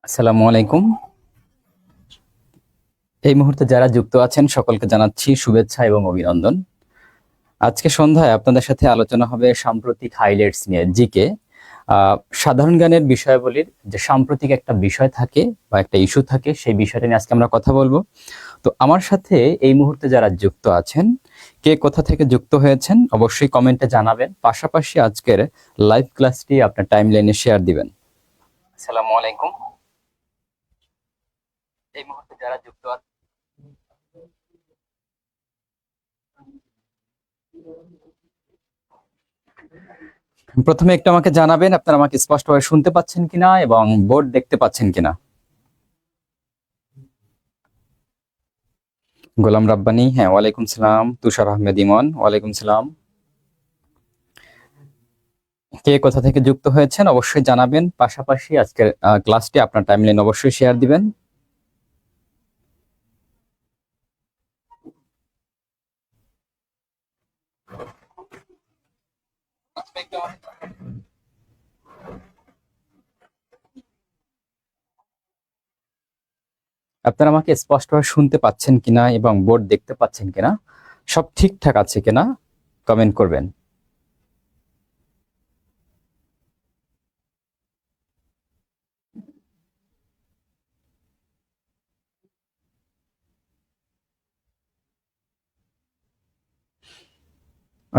আসসালামু আলাইকুম। এই মুহূর্তে যারা যুক্ত আছেন সকলকে জানাচ্ছি শুভেচ্ছা এবং অভিনন্দন। আজকে সন্ধ্যায় আপনাদের সাথে আলোচনা হবে সাম্প্রতিক হাইলাইটস নিয়ে জিকে। সাধারণ জ্ঞানের বিষয়াবলীর যে সাম্প্রতিক একটা বিষয় থাকে বা একটা ইস্যু থাকে সেই বিষয়টা নিয়ে আজকে আমরা কথা বলবো। তো আমার সাথে এই মুহূর্তে যারা যুক্ত আছেন, কে কোথা থেকে যুক্ত হয়েছেন অবশ্যই কমেন্টে জানাবেন। পাশাপাশি আজকের লাইভ ক্লাসটি আপনার টাইমলাইনে শেয়ার দিবেন। আসসালামু আলাইকুম। এই মুহূর্তে যারা যুক্ত আছেন, প্রথমে একটু আমাকে জানাবেন আপনারা আমাকে স্পষ্টভাবে শুনতে পাচ্ছেন কিনা এবং বোর্ড দেখতে পাচ্ছেন কিনা। গোলাম রাব্বানি, হ্যাঁ ওয়ালাইকুম সালাম। তুষার আহমেদ ইমন, ওয়ালাইকুম সালাম। কে কোথা থেকে যুক্ত হয়েছেন অবশ্যই জানাবেন। পাশাপাশি আজকের ক্লাসটি আপনার টাইমলাইন অবশ্যই শেয়ার দিবেন। আপনারা আমাকে স্পষ্টভাবে শুনতে পাচ্ছেন কিনা এবং বোর্ড দেখতে পাচ্ছেন কিনা, সব ঠিকঠাক আছে কিনা কমেন্ট করবেন।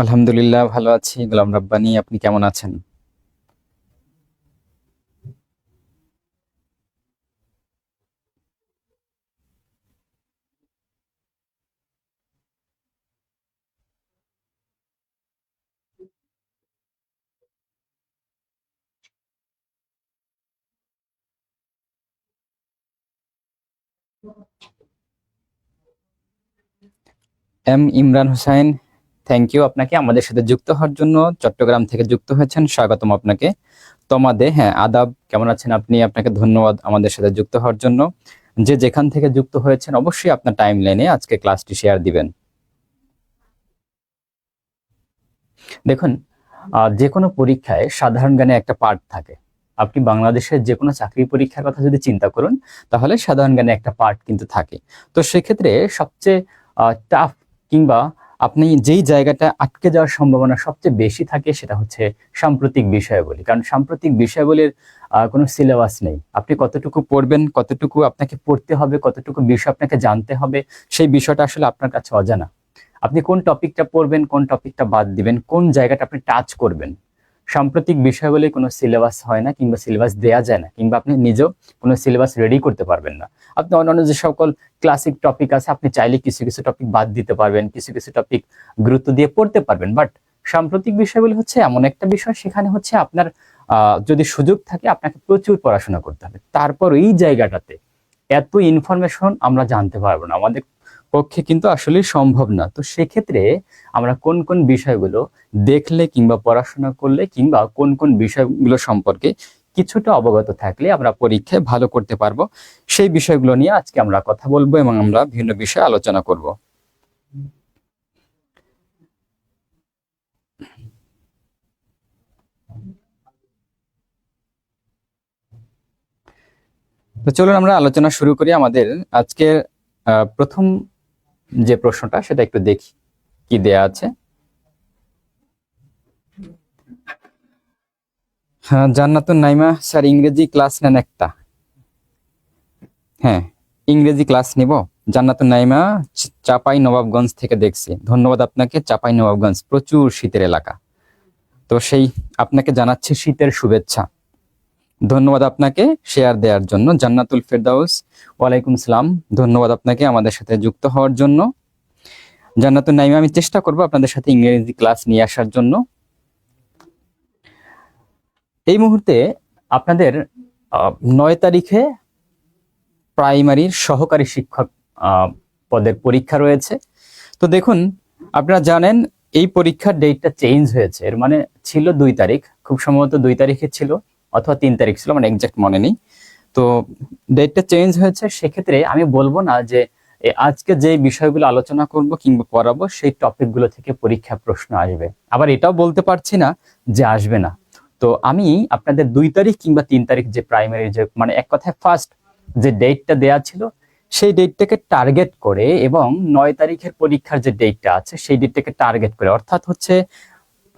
আলহামদুলিল্লাহ ভালো আছি গোলাম রাব্বানি, আপনি কেমন আছেন? M Imran Hossain, thank you আপনাকে আমাদের সাথে যুক্ত হওয়ার জন্য। চট্টগ্রাম থেকে যুক্ত হয়েছেন, স্বাগতম আপনাকে। তমাদে, হ্যাঁ আদাব, কেমন আছেন আপনি? আপনাকে ধন্যবাদ আমাদের সাথে যুক্ত হওয়ার জন্য। যে যেখান থেকে যুক্ত হয়েছেন অবশ্যই আপনার টাইম লাইনে আজকে ক্লাসটি শেয়ার দিবেন। দেখুন, যে কোনো পরীক্ষায় সাধারণ জ্ঞানে একটা পার্ট থাকে। আপনি বাংলাদেশের যে কোনো চাকরি পরীক্ষার কথা যদি চিন্তা করুন তাহলে সাধারণ জ্ঞানে একটা পার্ট কিন্তু থাকে। তো সেক্ষেত্রে সবচেয়ে টাফ কিংবা আপনি যেই জায়গাটা আটকে যাওয়ার সম্ভাবনা সবচেয়ে বেশি থাকে সেটা হচ্ছে সাম্প্রতিক বিষয়াবলী। কারণ সাম্প্রতিক বিষয়াবলীর কোনো সিলেবাস নেই। আপনি কতটুকু পড়বেন, কতটুকু আপনাকে পড়তে হবে, কতটুকু বিষয় আপনাকে জানতে হবে, সেই বিষয়টা আসলে আপনার কাছে অজানা। আপনি কোন টপিকটা পড়বেন, কোন টপিকটা বাদ দিবেন, কোন জায়গাটা আপনি টাচ করবেন, সাম্প্রতিক বিষয় বলে কোনো সিলেবাস হয় না কিংবা সিলেবাস দেয়া যায় না, কিংবা আপনি নিজেও কোনো সিলেবাস রেডি করতে পারবেন না। আপনি অন্যান্য যে সকল ক্লাসিক টপিক আছে আপনি চাইলে কিছু কিছু টপিক বাদ দিতে পারবেন, কিছু কিছু টপিক গুরুত্ব দিয়ে পড়তে পারবেন। বাট সাম্প্রতিক বিষয়গুলো হচ্ছে এমন একটা বিষয়, সেখানে হচ্ছে আপনার যদি সুযোগ থাকে আপনাকে প্রচুর পড়াশোনা করতে হবে। তারপর এই জায়গাটাতে এত ইনফরমেশন আমরা জানতে পারবো না, আমাদের পক্ষে কিন্তু আসলে সম্ভব না। তো সেক্ষেত্রে আমরা কোন কোন বিষয়গুলো দেখলে কিংবা পড়াশোনা করলে কিংবা কোন কোন বিষয়গুলো সম্পর্কে কিছুটা অবগত থাকলে আমরা পরীক্ষায় ভালো করতে পারবো, সেই বিষয়গুলো নিয়ে আজকে আমরা কথা বলবো এবং আমরা বিভিন্ন বিষয়ে আলোচনা করব। তো চলুন আমরা আলোচনা শুরু করি। আমাদের আজকের প্রথম যে প্রশ্নটা সেটা একটু দেখি কি দেয়া আছে। হ্যাঁ, জান্নাতুন নাইমা স্যার ইংরেজি ক্লাস নেন একটা। হ্যাঁ, ইংরেজি ক্লাস নিব। জান্নাতুন নাইমা চাপাই নবাবগঞ্জ থেকে দেখছি, ধন্যবাদ আপনাকে। চাপাই নবাবগঞ্জ প্রচুর শীতের এলাকা, তো সেই আপনাকে জানাচ্ছি শীতের শুভেচ্ছা। ধন্যবাদ আপনাকে শেয়ার দেওয়ার জন্য। জান্নাতুল ফেরদাউস, ওয়ালাইকুম সালাম, ধন্যবাদ আপনাকে আমাদের সাথে যুক্ত হওয়ার জন্য। জান্নাতুন নাইমা, আমি চেষ্টা করব আপনাদের সাথে ইংরেজি ক্লাস নিয়ে আসার জন্য। এই মুহূর্তে আপনাদের 9 তারিখে প্রাইমারির সহকারী শিক্ষক পদের পরীক্ষা রয়েছে। তো দেখুন, আপনারা জানেন এই পরীক্ষার ডেটটা চেঞ্জ হয়েছে। এর মানে ছিল 2 তারিখ, খুব সম্ভবত 2 তারিখে ছিল অথবা 3 তারিখ ছিল, মানে এক্সাক্ট মনে নেই। তো ডেটটা চেঞ্জ হয়েছে, সেক্ষেত্রে আমি বলবো না যে আজকে যে বিষয়গুলো আলোচনা করব কিংবা পড়াবো সেই টপিকগুলো থেকে পরীক্ষা প্রশ্ন আসবে, আবার এটাও বলতে পারছি না যে আসবে না। তো আমি আপনাদের 2 তারিখ কিংবা 3 তারিখ যে প্রাইমারি যে মানে এক কথায় ফার্স্ট যে ডেটটা দেয়া ছিল সেই ডেটটাকে টার্গেট করে এবং 9 তারিখের পরীক্ষার যে ডেটটা আছে সেই ডেটটাকে টার্গেট করে, অর্থাৎ হচ্ছে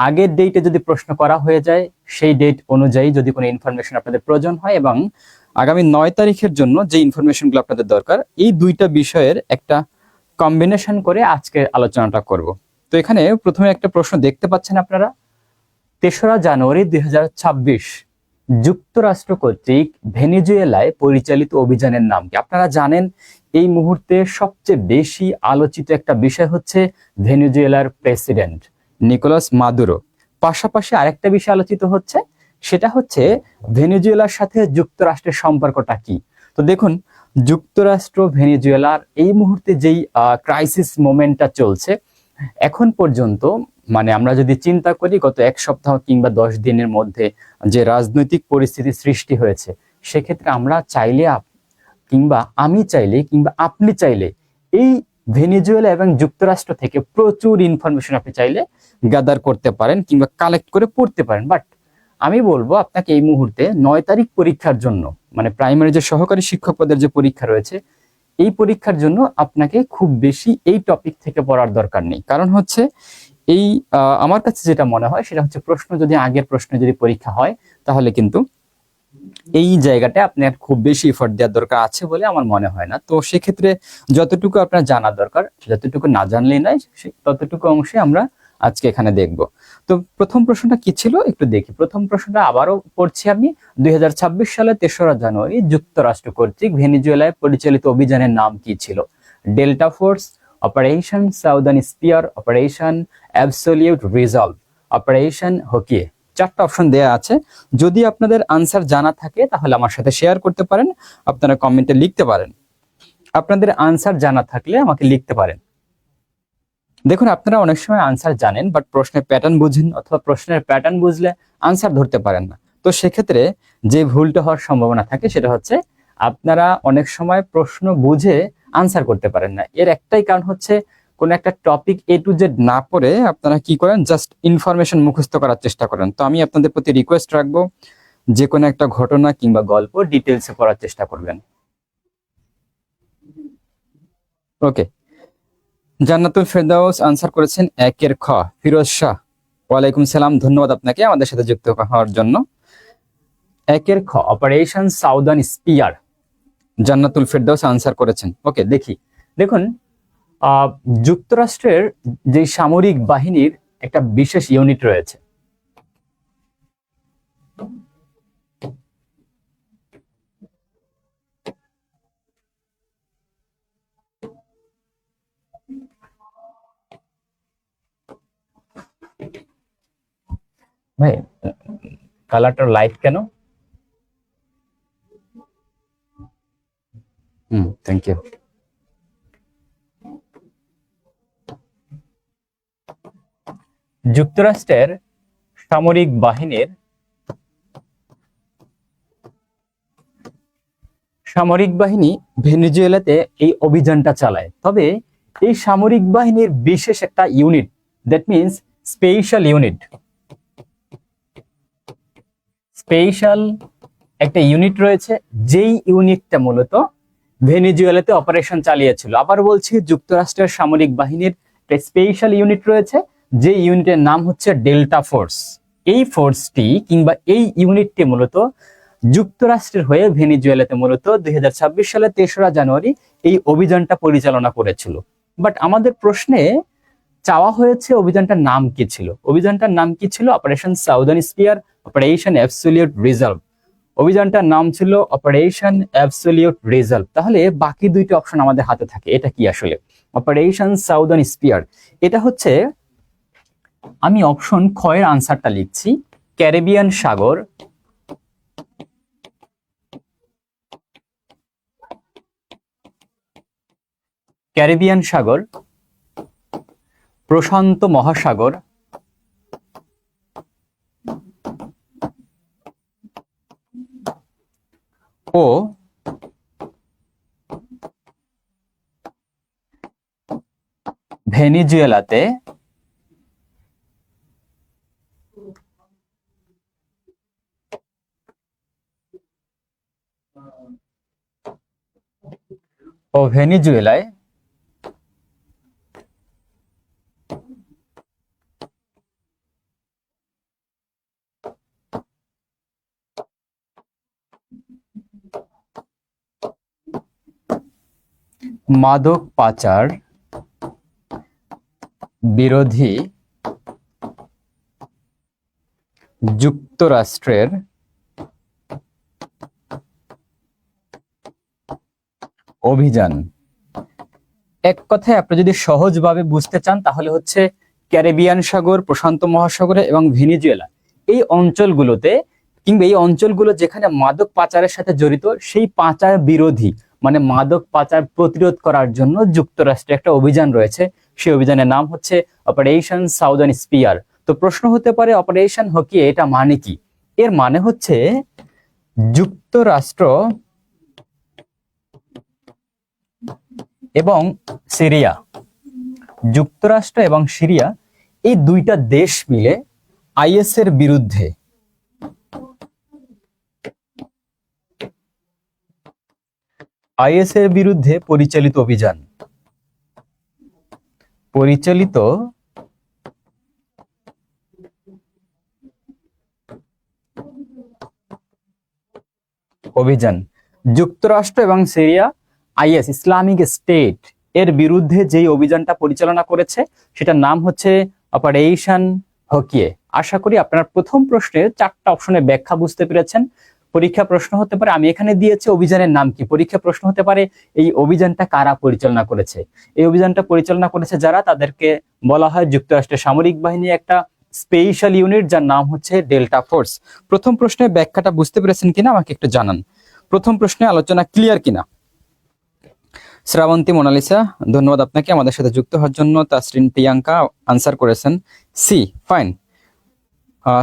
আগের ডেটে যদি প্রশ্ন করা হয়ে যায় সেই ডেট অনুযায়ী যদি কোনো ইনফরমেশন আপনাদের প্রয়োজন হয় এবং আগামী 9 তারিখের জন্য যে ইনফরমেশনগুলো আপনাদের দরকার, এই দুইটা বিষয়ের একটা কম্বিনেশন করে আজকে আলোচনাটা করব। তো এখানে প্রথমে একটা প্রশ্ন দেখতে পাচ্ছেন আপনারা, 3রা জানুয়ারি 2026 যুক্তরাষ্ট্র কর্তৃক ভেনেজুয়েলায় পরিচালিত অভিযানের নাম কি? আপনারা জানেন এই মুহূর্তে সবচেয়ে বেশি আলোচিত একটা বিষয় হচ্ছে ভেনেজুয়েলার প্রেসিডেন্ট নিকোলাস মাদুরো। পাশাপাশি আরেকটা বিষয় আলোচিত হচ্ছে, সেটা হচ্ছে ভেনেজুয়েলার সাথে যুক্তরাষ্ট্রের সম্পর্কটা কি। তো দেখুন, যুক্তরাষ্ট্র ভেনেজুয়েলার এই মুহূর্তে যেই ক্রাইসিস মোমেন্টটা চলছে এখন পর্যন্ত, মানে আমরা যদি চিন্তা করি গত 1 সপ্তাহ কিংবা 10 দিনের মধ্যে যে রাজনৈতিক পরিস্থিতি সৃষ্টি হয়েছে, সেক্ষেত্রে আমরা চাইলে কিংবা আমি চাইলে কিংবা আপনি চাইলে এই ভেনেজুয়েলা এবং যুক্তরাষ্ট্র থেকে প্রচুর ইনফরমেশন আপনি চাইলে গ্যাদার করতে পারেন কিংবা কালেক্ট করে পড়তে পারেন। বাট আমি বলবো আপনাকে এই মুহূর্তে 9 তারিখ পরীক্ষার জন্য, মানে প্রাইমারি যে সহকারী শিক্ষক পদের যে পরীক্ষা রয়েছে, এই পরীক্ষার জন্য আপনাকে খুব বেশি এই টপিক থেকে পড়ার দরকার নেই। কারণ হচ্ছে এই আমার কাছে যেটা মনে হয় সেটা হচ্ছে, প্রশ্ন যদি আগের প্রশ্নে যদি পরীক্ষা হয় তাহলে কিন্তু এই জায়গাটা আপনার খুব বেশি এফোর্ট দেওয়ার দরকার আছে বলে আমার মনে হয় না। তো সেক্ষেত্রে যতটুকু আপনার জানা দরকার, যতটুকু না জানলেই নয়, ততটুকু অংশে আমরা আজকে এখানে দেখব। তো প্রথম প্রশ্নটা কি ছিল একটু দেখি। প্রথম প্রশ্নটা আবারও পড়ছি আমি, 2026 সালে 3রা জানুয়ারি যুক্তরাষ্ট্র কর্তৃক ভেনেজুয়েলায় পরিচালিত অভিযানের নাম কি ছিল? Delta Force, operation Southern Spear, operation Absolute Resolve, operation Hawkeye. 4টা অপশন দেয়া আছে। যদি আপনাদের আনসার জানা থাকে তাহলে আমার সাথে শেয়ার করতে পারেন, আপনারা কমেন্টে লিখতে পারেন। আপনাদের আনসার জানা থাকলে আমাকে লিখতে পারেন। দেখুন, আপনারা অনেক সময় আনসার জানেন বাট প্রশ্নের প্যাটার্ন বুঝেন, অথবা প্রশ্নের প্যাটার্ন বুঝলে আনসার ধরতে পারেন না। তো সেক্ষেত্রে যে ভুলটা হওয়ার সম্ভাবনা থাকে সেটা হচ্ছে আপনারা অনেক সময় প্রশ্ন বুঝে আনসার করতে পারেন না। এর একটাই কারণ হচ্ছে, কোন একটা টপিক A to Z না পড়ে আপনারা কি করেন, জাস্ট ইনফরমেশন মুখস্থ করার চেষ্টা করেন। তো আমি আপনাদের প্রতি রিকোয়েস্ট রাখবো, যে কোনো একটা ঘটনা কিংবা গল্প ডিটেলসে পড়ার চেষ্টা করবেন। ওকে, জান্নাতুল ফেরদাউস আনসার করেছেন 1-এর খ। ফিরোজ শাহ, ওয়ালাইকুম সালাম, ধন্যবাদ আপনাকে আমাদের সাথে যুক্ত হওয়ার জন্য। 1-এর খ, অপারেশন সাউদার্ন স্পিয়ার, জান্নাতুল ফেরদাউস আনসার করেছেন। ওকে, দেখুন, যুক্তরাষ্ট্রের যে সামরিক বাহিনীর একটা বিশেষ ইউনিট রয়েছে, ভাই কালারটা লাইট কেন? Thank you. যুক্তরাষ্ট্রের সামরিক বাহিনী ভেনেজুয়েলাতে এই অভিযানটা চালায়। তবে এই সামরিক বাহিনীর বিশেষ একটা ইউনিট, দ্যাট মিনস স্পেশাল একটা ইউনিট রয়েছে, যেই ইউনিটটা মূলত ভেনেজুয়েলাতে অপারেশন চালিয়েছিল। আবার বলছি, যুক্তরাষ্ট্রের সামরিক বাহিনীর স্পেশাল ইউনিট রয়েছে, যে ইউনিটের নাম হচ্ছে ডেল্টা ফোর্স। এই ফোর্সটি কিংবা এই ইউনিটটি মূলত যুক্তরাষ্ট্রের হয়ে ভেনেজুয়েলাতে মূলত 2026 সালে 3রা জানুয়ারি এই অভিযানটা পরিচালনা করেছিল। বাট আমাদের প্রশ্নে চাওয়া হয়েছে অভিযানটার নাম কি ছিল। অভিযানটার নাম কি ছিল? Operation Southern Spear, operation Absolute Resolve. অভিযানটার নাম ছিল অপারেশন অ্যাবসোলিউট রিজলভ। তাহলে বাকি দুইটা অপশন আমাদের হাতে থাকে। এটা কি আসলে? অপারেশন সাউদার্ন স্পিয়ার, এটা হচ্ছে, আমি অপশন খ এর আনসারটা লিখছি, ক্যারিবিয়ান সাগর, প্রশান্ত মহাসাগর ও ভেনেজুয়েলাতে ও ভেনিজুয়েলায় মাদক পাচার বিরোধী যুক্তরাষ্ট্রের অভিযান। এক কথায় আপনি যদি সহজভাবে বুঝতে চান তাহলে হচ্ছে ক্যারিবিয়ান সাগর, প্রশান্ত মহাসাগরে এবং ভেনিজুয়েলা এই অঞ্চলগুলোতে, কিংবা এই অঞ্চলগুলো যেখানে মাদক পাচারের সাথে জড়িত, সেই পাচার বিরোধী মানে মাদক পাচার প্রতিরোধ করার জন্য যুক্তরাষ্ট্রে একটা অভিযান রয়েছে। সেই অভিযানের নাম হচ্ছে অপারেশন সাউদার্ন স্পিয়ার। তো প্রশ্ন হতে পারে অপারেশন হকিয়ে এটা মানে কি? এর মানে হচ্ছে যুক্তরাষ্ট্র এবং সিরিয়া, যুক্তরাষ্ট্র এবং সিরিয়া এই দুইটা দেশ মিলে আইএস এর বিরুদ্ধে পরিচালিত অভিযান যুক্তরাষ্ট্র এবং সিরিয়া আইএস, ইসলামিক স্টেট এর বিরুদ্ধে যেই অভিযানটা পরিচালনা করেছে সেটার নাম হচ্ছে অপারেশন হকিয়ে। আশা করি আপনার প্রথম প্রশ্নের 4টা অপশনের ব্যাখ্যা বুঝতে পেরেছেন। পরীক্ষা প্রশ্ন হতে পারে, আমি এখানে দিয়েছি অভিযানের নাম কি, পরীক্ষা প্রশ্ন হতে পারে এই অভিযানটা কারা পরিচালনা করেছে। এই অভিযানটা পরিচালনা করেছে যারা, তাদেরকে বলা হয় যুক্তরাষ্ট্রের সামরিক বাহিনী একটা স্পেশাল ইউনিট, যার নাম হচ্ছে ডেল্টা ফোর্স। প্রথম প্রশ্নের ব্যাখ্যাটা বুঝতে পেরেছেন কিনা আমাকে একটু জানান। প্রথম প্রশ্নে আলোচনা ক্লিয়ার কিনা? শ্রাবন্তী মোনালিসা, ধন্যবাদ আপনাকে আমাদের সাথে যুক্ত হওয়ার জন্য। তাসরিন প্রিয়াঙ্কা আনসার করেছেন C, fine.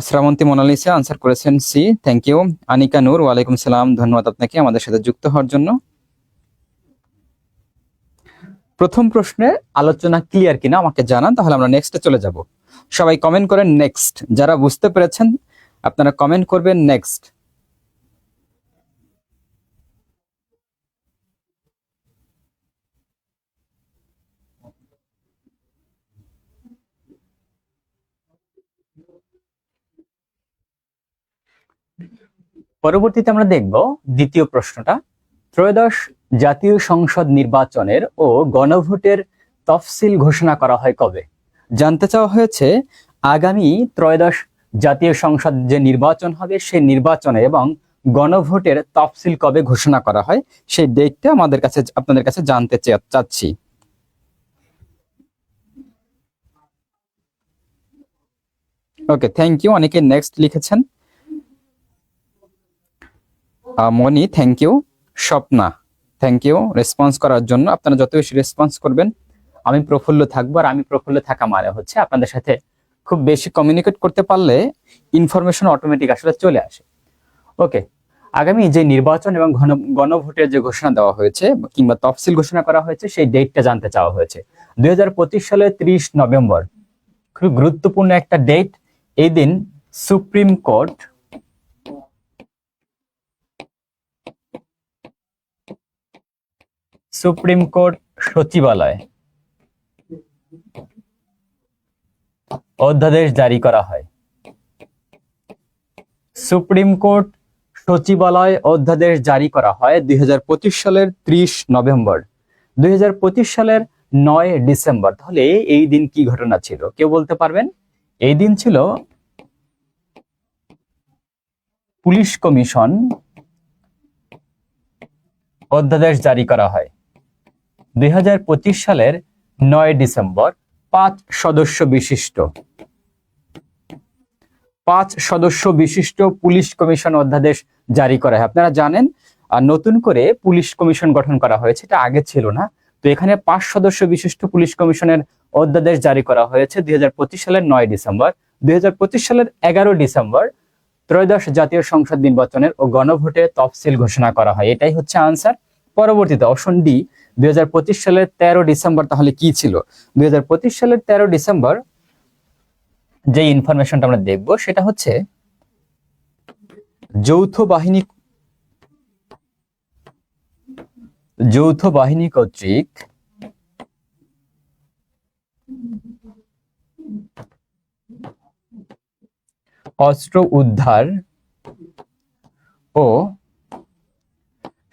Shrabanti Monalisa answer করেছেন C, thank you. Anika Noor, ওয়ালাইকুম সালাম, ধন্যবাদ আপনাকে আমাদের সাথে যুক্ত হওয়ার জন্য। প্রথম প্রশ্নের আলোচনা ক্লিয়ার কিনা আমাকে জানান, তাহলে আমরা নেক্সটে চলে যাব। সবাই কমেন্ট করেন নেক্সট। যারা বুঝতে পেরেছেন আপনারা কমেন্ট করবেন নেক্সট। পরবর্তীতে আমরা দেখব দ্বিতীয় প্রশ্নটা। ত্রয়োদশ জাতীয় সংসদ নির্বাচনের ও গণভোটের তফসিল ঘোষণা করা হয় কবে? জানতে চাওয়া হয়েছে আগামী ত্রয়োদশ জাতীয় সংসদ যে নির্বাচন হবে সেই নির্বাচনে এবং গণভোটের তফসিল কবে ঘোষণা করা হয়, সেই ডেটটা আপনাদের কাছে জানতে চাচ্ছি। Okay, thank you. অনেকে নেক্সট লিখেছেন। Moni, thank you. Swapna, thank you response করার জন্য। আপনারা যত বেশি রেসপন্স করবেন আমি প্রফুল্ল থাকবো, আর আমি প্রফুল্ল থাকা মানে হচ্ছে আপনাদের সাথে খুব বেশি কমিউনিকেট করতে পারলে ইনফরমেশন অটোমেটিক আসলে চলে আসে। ওকে, আগামী যে নির্বাচন এবং গণভোটের যে ঘোষণা দেওয়া হয়েছে কিংবা তফসিল ঘোষণা করা হয়েছে সেই ডেটটা জানতে চাওয়া হয়েছে। 2025 সালের 30 নভেম্বর, খুব গুরুত্বপূর্ণ একটা ডেট। এই দিন সুপ্রিম কোর্ট সচিবালয় অধ্যাদেশ জারি করা হয়। সুপ্রিম কোর্ট সচিবালয় অধ্যাদেশ জারি করা হয় 2025 সালের 30 নভেম্বর। 2025 সালের 9 ডিসেম্বর। তাহলে এই দিন কি ঘটনা ছিল কেউ বলতে পারবেন? এই দিন ছিল পুলিশ কমিশন অধ্যাদেশ জারি করা হয় 2025 সালের 9 ডিসেম্বর। 5 সদস্য বিশিষ্ট পুলিশ কমিশন অধ্যাদেশ জারি করা হয়। আপনারা জানেন নতুন করে পুলিশ কমিশন গঠন করা হয়েছে, এটা আগে ছিল না। তো এখানে 5 সদস্য বিশিষ্ট পুলিশ কমিশনের অধ্যাদেশ জারি করা হয়েছে 2025 সালের 9 ডিসেম্বর। 2025 সালের 11 ডিসেম্বর ত্রয়োদশ জাতীয় সংসদ নির্বাচনের ও গণভোটে তফসিল ঘোষণা করা হয়। এটাই হচ্ছে আনসার। পরবর্তীতে অপশন ডি, 2025 সালের 13 ডিসেম্বর তাহলে কি ছিল? 2025 সালের 13 ডিসেম্বর যে ইনফরমেশনটা আমরা দেখব সেটা হচ্ছে যৌথ বাহিনী যৌথ বাহিনী কর্তৃক অস্ত্র উদ্ধার ও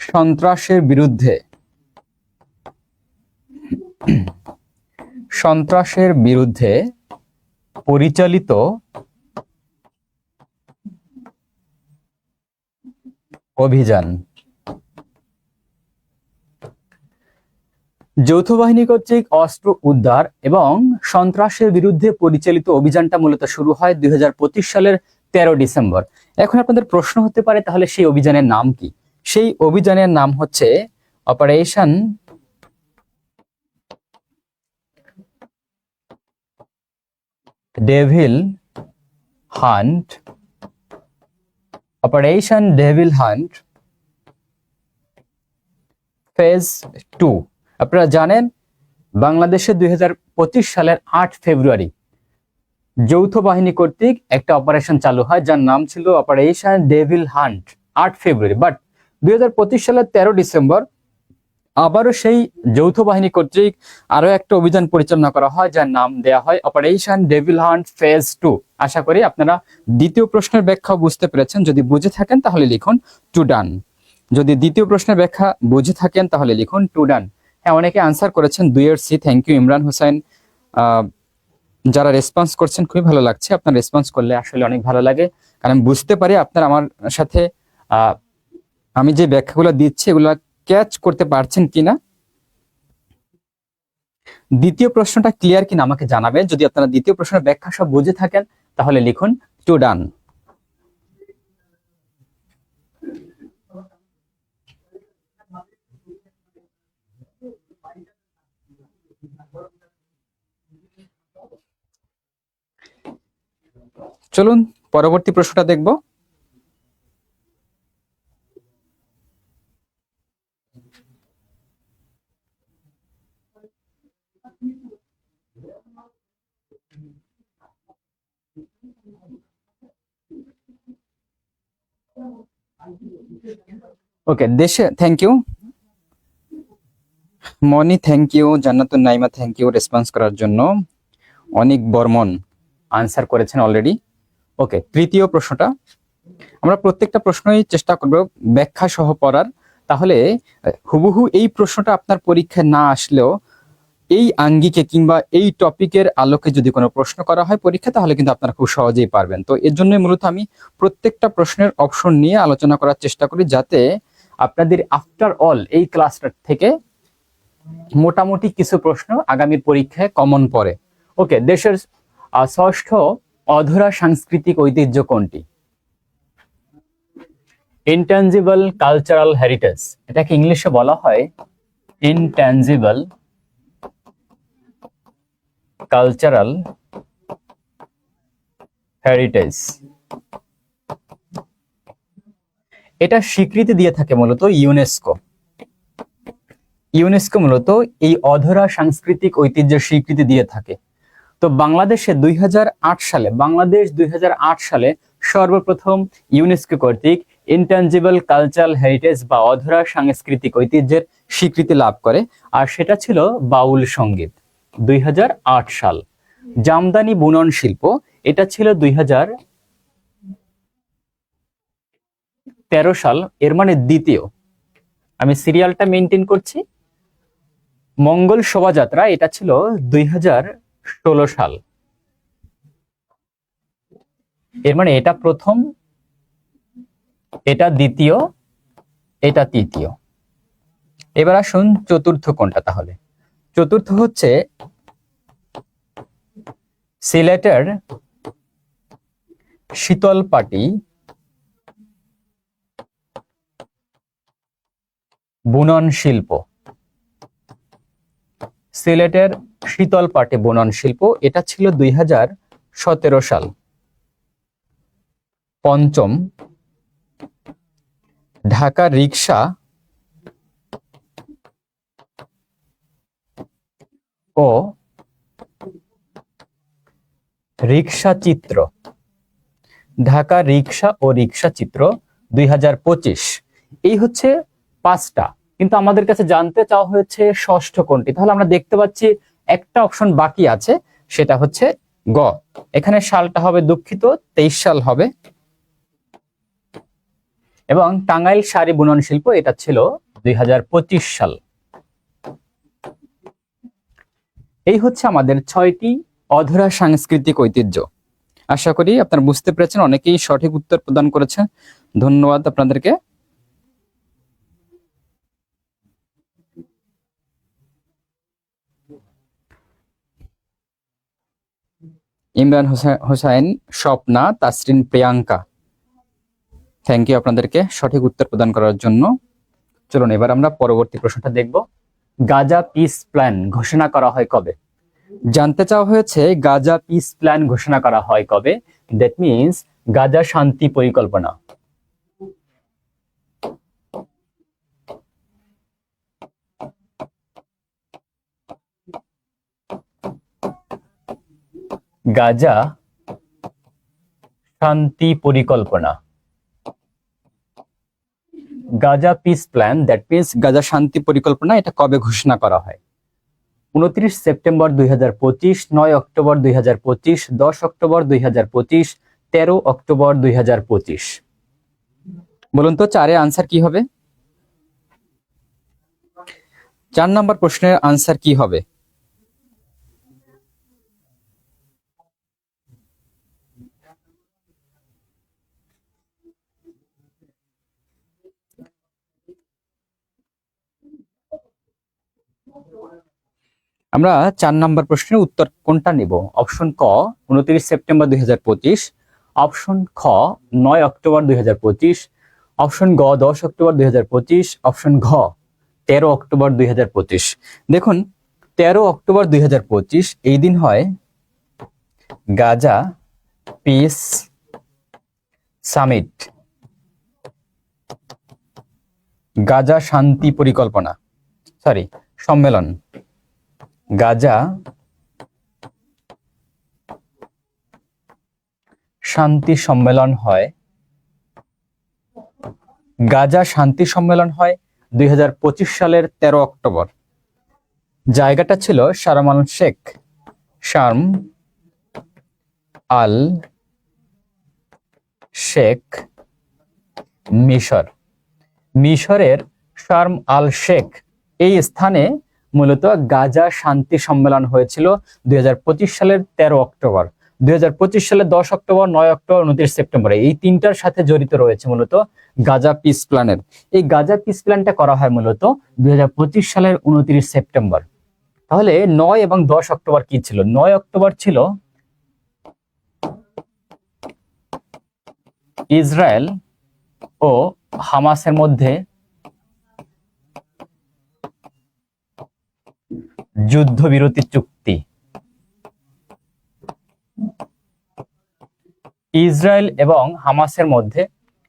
সন্ত্রাসের বিরুদ্ধে পরিচালিত অভিযান। যৌথ বাহিনী কর্তৃক অস্ত্র উদ্ধার এবং সন্ত্রাসের বিরুদ্ধে পরিচালিত অভিযানটা মূলত শুরু হয় 2025 সালের 13 ডিসেম্বর। এখন আপনাদের প্রশ্ন হতে পারে, তাহলে সেই অভিযানের নাম কি? সেই অভিযানের নাম হচ্ছে operation devil hunt. Operation devil hunt phase 2। আপনারা জানেন বাংলাদেশে 2025 সালের 8 ফেব্রুয়ারি যৌথ বাহিনী কর্তৃক একটা অপারেশন চালু হয়, যার নাম ছিল operation devil hunt 8 February. But 2025 সালের 13 ডিসেম্বর আবারও সেই যৌথ বাহিনী কর্তৃক আরো একটা অভিযান পরিচালনা করা হয়, যার নাম দেয়া হয় অপারেশন ডেভিল হান্ট ফেজ 2। আশা করি আপনারা দ্বিতীয় প্রশ্নের ব্যাখ্যা বুঝতে পেরেছেন। যদি বুঝে থাকেন তাহলে লিখুন টু ডান। যদি দ্বিতীয় প্রশ্নের ব্যাখ্যা বুঝে থাকেন তাহলে লিখুন টু ডান। হ্যাঁ, অনেকে আনসার করেছেন 2 এর C. Thank you Imran Hossain. যারা রেসপন্স করছেন খুবই ভালো লাগছে। আপনার রেসপন্স করলে আসলে অনেক ভালো লাগে, কারণ বুঝতে পারি আপনার আমার সাথে আমি যে ব্যাখ্যাগুলো দিচ্ছি এগুলো ক্যাচ করতে পারছেন কিনা। দ্বিতীয় প্রশ্নটা ক্লিয়ার কিনা আমাকে জানাবেন। যদি আপনারা দ্বিতীয় প্রশ্নের ব্যাখ্যা সব বুঝে থাকেন তাহলে লিখুন টু ডান। চলুন পরবর্তী প্রশ্নটা দেখব। ওকে, দেশে thank you Moni, thank you Jannatun Naima, thank you response করার জন্য। অনেক বর্মন আনসার করেছেন অলরেডি। ওকে, তৃতীয় প্রশ্নটা আমরা প্রত্যেকটা প্রশ্নই চেষ্টা করব ব্যাখ্যা সহ পড়ার। তাহলে হুবহু এই প্রশ্নটা আপনার পরীক্ষায় না আসলেও এই আঙ্গিকে কিংবা এই টপিকের আলোকে যদি কোনো প্রশ্ন করা হয় পরীক্ষা, তাহলে কিন্তু আপনারা খুব সহজেই পারবেন। তো এর জন্য মূলত আমি প্রত্যেকটা প্রশ্নের অপশন নিয়ে আলোচনা করার চেষ্টা করি, যাতে আপনাদের আফটার অল এই ক্লাসটা থেকে মোটামুটি কিছু প্রশ্ন আগামীর পরীক্ষায় কমন পড়ে। ওকে, দেশের ষষ্ঠ অধরা সাংস্কৃতিক ঐতিহ্য কোনটি? Intangible cultural heritage. এটাকে ইংলিশে বলা হয় ইনট্যাঞ্জিবল কালচারাল হেরিটেজ। এটা স্বীকৃতি দিয়ে থাকে মূলত ইউনেস্কো। ইউনেস্কো মূলত এই অধরা সাংস্কৃতিক ঐতিহ্যের স্বীকৃতি দিয়ে থাকে। তো বাংলাদেশে 2008 সালে সর্বপ্রথম ইউনেস্কো কর্তৃক ইনট্যাঞ্জিবল কালচারাল হেরিটেজ বা অধরা সাংস্কৃতিক ঐতিহ্যের স্বীকৃতি লাভ করে, আর সেটা ছিল বাউল সঙ্গীত 2008 সাল। জামদানি বুনন শিল্প, এটা ছিল 2013 সাল। এর মানে দ্বিতীয়, আমি সিরিয়ালটা মেনটেন করছি। মঙ্গল শোভাযাত্রা, এটা ছিল 2016 সাল। এর মানে এটা প্রথম, এটা দ্বিতীয়, এটা তৃতীয়। এবার আসুন চতুর্থ কোনটা? তাহলে চতুর্থ হচ্ছে সিলেটের শীতলপাটি বুনন শিল্প। সিলেটের শীতলপাটি বুনন শিল্প, এটা ছিল 2017 সাল। পঞ্চম, ঢাকা রিকশা ও রিকশা চিত্র। ঢাকা রিকশা ও রিকশা চিত্র 2025। এই হচ্ছে পাঁচটা, কিন্তু আমাদের কাছে জানতে চাওয়া হয়েছে ষষ্ঠ কোনটি। তাহলে আমরা দেখতে পাচ্ছি একটা অপশন বাকি আছে, সেটা হচ্ছে গ। এখানে সালটা হবে দুঃখিত 23 সাল হবে। এবং টাঙ্গাইল শাড়ি বুনন শিল্প এটা ছিল 2025 সাল। এই হচ্ছে আমাদের 6টি অধরা সাংস্কৃতিক ঐতিহ্য। আশা করি আপনারা বুঝতে পেরেছেন, অনেকেই সঠিক উত্তর প্রদান করেছেন, ধন্যবাদ আপনাদেরকে। ইমরান হোসাইন, স্বপ্না, তাসরিন, প্রিয়াঙ্কা, থ্যাংক ইউ আপনাদেরকে সঠিক উত্তর প্রদান করার জন্য। চলুন এবার আমরা পরবর্তী প্রশ্নটা দেখব। গাজা পিস প্ল্যান ঘোষণা করা হয় কবে? জানতে চাওয়া হয়েছে গাজা পিস প্ল্যান ঘোষণা করা হয় কবে। দ্যাট মিন্স গাজা শান্তি পরিকল্পনা। গাজা শান্তি পরিকল্পনা, Gaza piece plan, that means Gaza শান্তি পরিকল্পনা, এটা কবে ঘোষণা করা হয়? 29 সেপ্টেম্বর 2025, 9 অক্টোবর 2025, 10 অক্টোবর 2025, 13 অক্টোবর 2025। বলুন তো 4 এর আনসার কি হবে? 4 নম্বর প্রশ্নের আনসার কি হবে? আমরা 4 নম্বর প্রশ্নের উত্তর কোনটা নিব? অপশন ক 29 সেপ্টেম্বর 2025, অপশন খ 9 অক্টোবর 2025, অপশন গ 10 অক্টোবর 2025, অপশন ঘ 13 অক্টোবর 2025। দেখুন 13 অক্টোবর 2025 এই দিন হয় গাজা পিস সামিট, গাজা শান্তি পরিকল্পনা, সরি সম্মেলন। গাজা শান্তি সম্মেলন হয়, গাজা শান্তি সম্মেলন হয় 2025 সালের 13 অক্টোবর। জায়গাটা ছিল শারম আল শেখ মিশর। মিশরের শারম আল শেখ এই স্থানে মূলত গাজা শান্তি সম্মেলন হয়েছিল 2025 সালের 13 অক্টোবর। 2025 সালের 10 অক্টোবর, 9 অক্টোবর, 29 সেপ্টেম্বরে এই তিনটার সাথে জড়িত রয়েছে মূলত গাজা পিস প্ল্যানের। এই গাজা পিস প্ল্যানটা করা হয় মূলত 2025 সালের 29 সেপ্টেম্বর। তাহলে 9 এবং 10 অক্টোবর কি ছিল? 9 অক্টোবর ছিল ইসরায়েল ও হামাসের মধ্যে যুদ্ধবিরতি চুক্তি। ইসরায়েল এবং হামাসের মধ্যে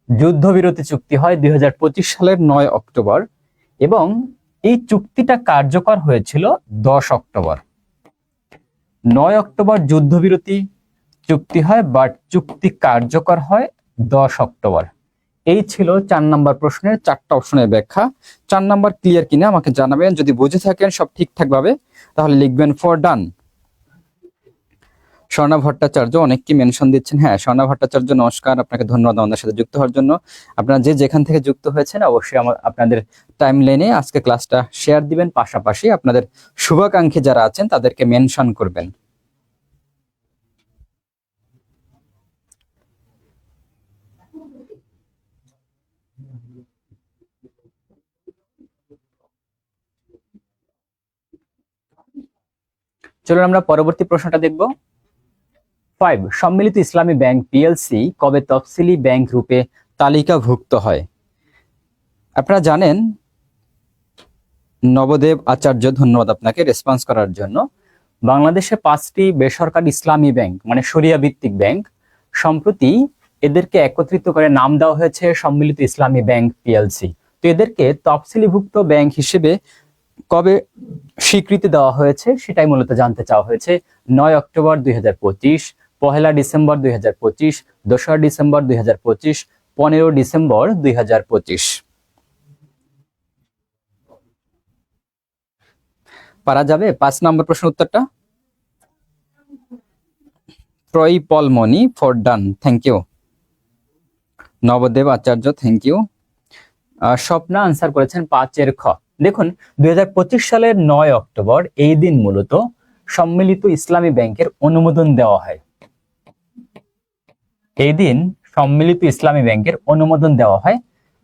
যুদ্ধবিরতি চুক্তি হয় 2025 সালের 9 অক্টোবর এবং এই চুক্তিটা কার্যকর হয়েছিল 10 অক্টোবর। 9 অক্টোবর যুদ্ধবিরতি চুক্তি হয়, বাট চুক্তি কার্যকর হয় 10 অক্টোবর। এই ছিল 4 নম্বর প্রশ্নের 4টা অপশনের ব্যাখ্যা। 4 নম্বর ক্লিয়ার কিনা আমাকে জানাবেন। যদি বুঝে থাকেন সব ঠিকঠাক ভাবে তাহলে লিখবেন ফর ডান। স্বর্ণা ভট্টাচার্য অনেককে মেনশন দিচ্ছেন। হ্যাঁ স্বর্ণা ভট্টাচার্য নমস্কার, আপনাকে ধন্যবাদ আমাদের সাথে যুক্ত হওয়ার জন্য। আপনারা যে যেখান থেকে যুক্ত হয়েছেন অবশ্যই আপনাদের টাইম লাইনে আজকে ক্লাসটা শেয়ার দিবেন, পাশাপাশি আপনাদের শুভাকাঙ্ক্ষী যারা আছেন তাদেরকে মেনশন করবেন। চলুন আমরা পরবর্তী প্রশ্নটা দেখব। 5 সম্মিলিত ইসলামী ব্যাংক পিএলসি কবে তফসিলি ব্যাংক রূপে তালিকাভুক্ত হয়? আপনারা জানেন নবদেব আচার্য, ধন্যবাদ আপনাকে রেসপন্স করার জন্য। বাংলাদেশে 5টি বেসরকারি ইসলামী ব্যাংক মানে শরিয়া ভিত্তিক ব্যাংক, সম্প্রতি এদেরকে একত্রিত করে নাম দেওয়া হয়েছে সম্মিলিত ইসলামী ব্যাংক পিএলসি। তো এদেরকে তফসিলিভুক্ত ব্যাংক হিসেবে কবে স্বীকৃতি দেওয়া হয়েছে সেটাই মূলত জানতে চাওয়া হয়েছে। 9 অক্টোবর 2025, 1 ডিসেম্বর 2025, 2 ডিসেম্বর 2025, 15 ডিসেম্বর 2025। পারা যাবে 5 নম্বর প্রশ্ন উত্তরটা? ট্রয় পলমনি ফর ডান, thank you. Nabadeb Acharya, thank you. Swapna answer করেছেন 5 খ। দেখুন 2025 সালের 9 অক্টোবর এই দিন মূলত সম্মিলিত ইসলামী ব্যাংকের অনুমোদন দেওয়া হয়। এই দিন সম্মিলিত ইসলামী ব্যাংকের অনুমোদন দেওয়া হয়।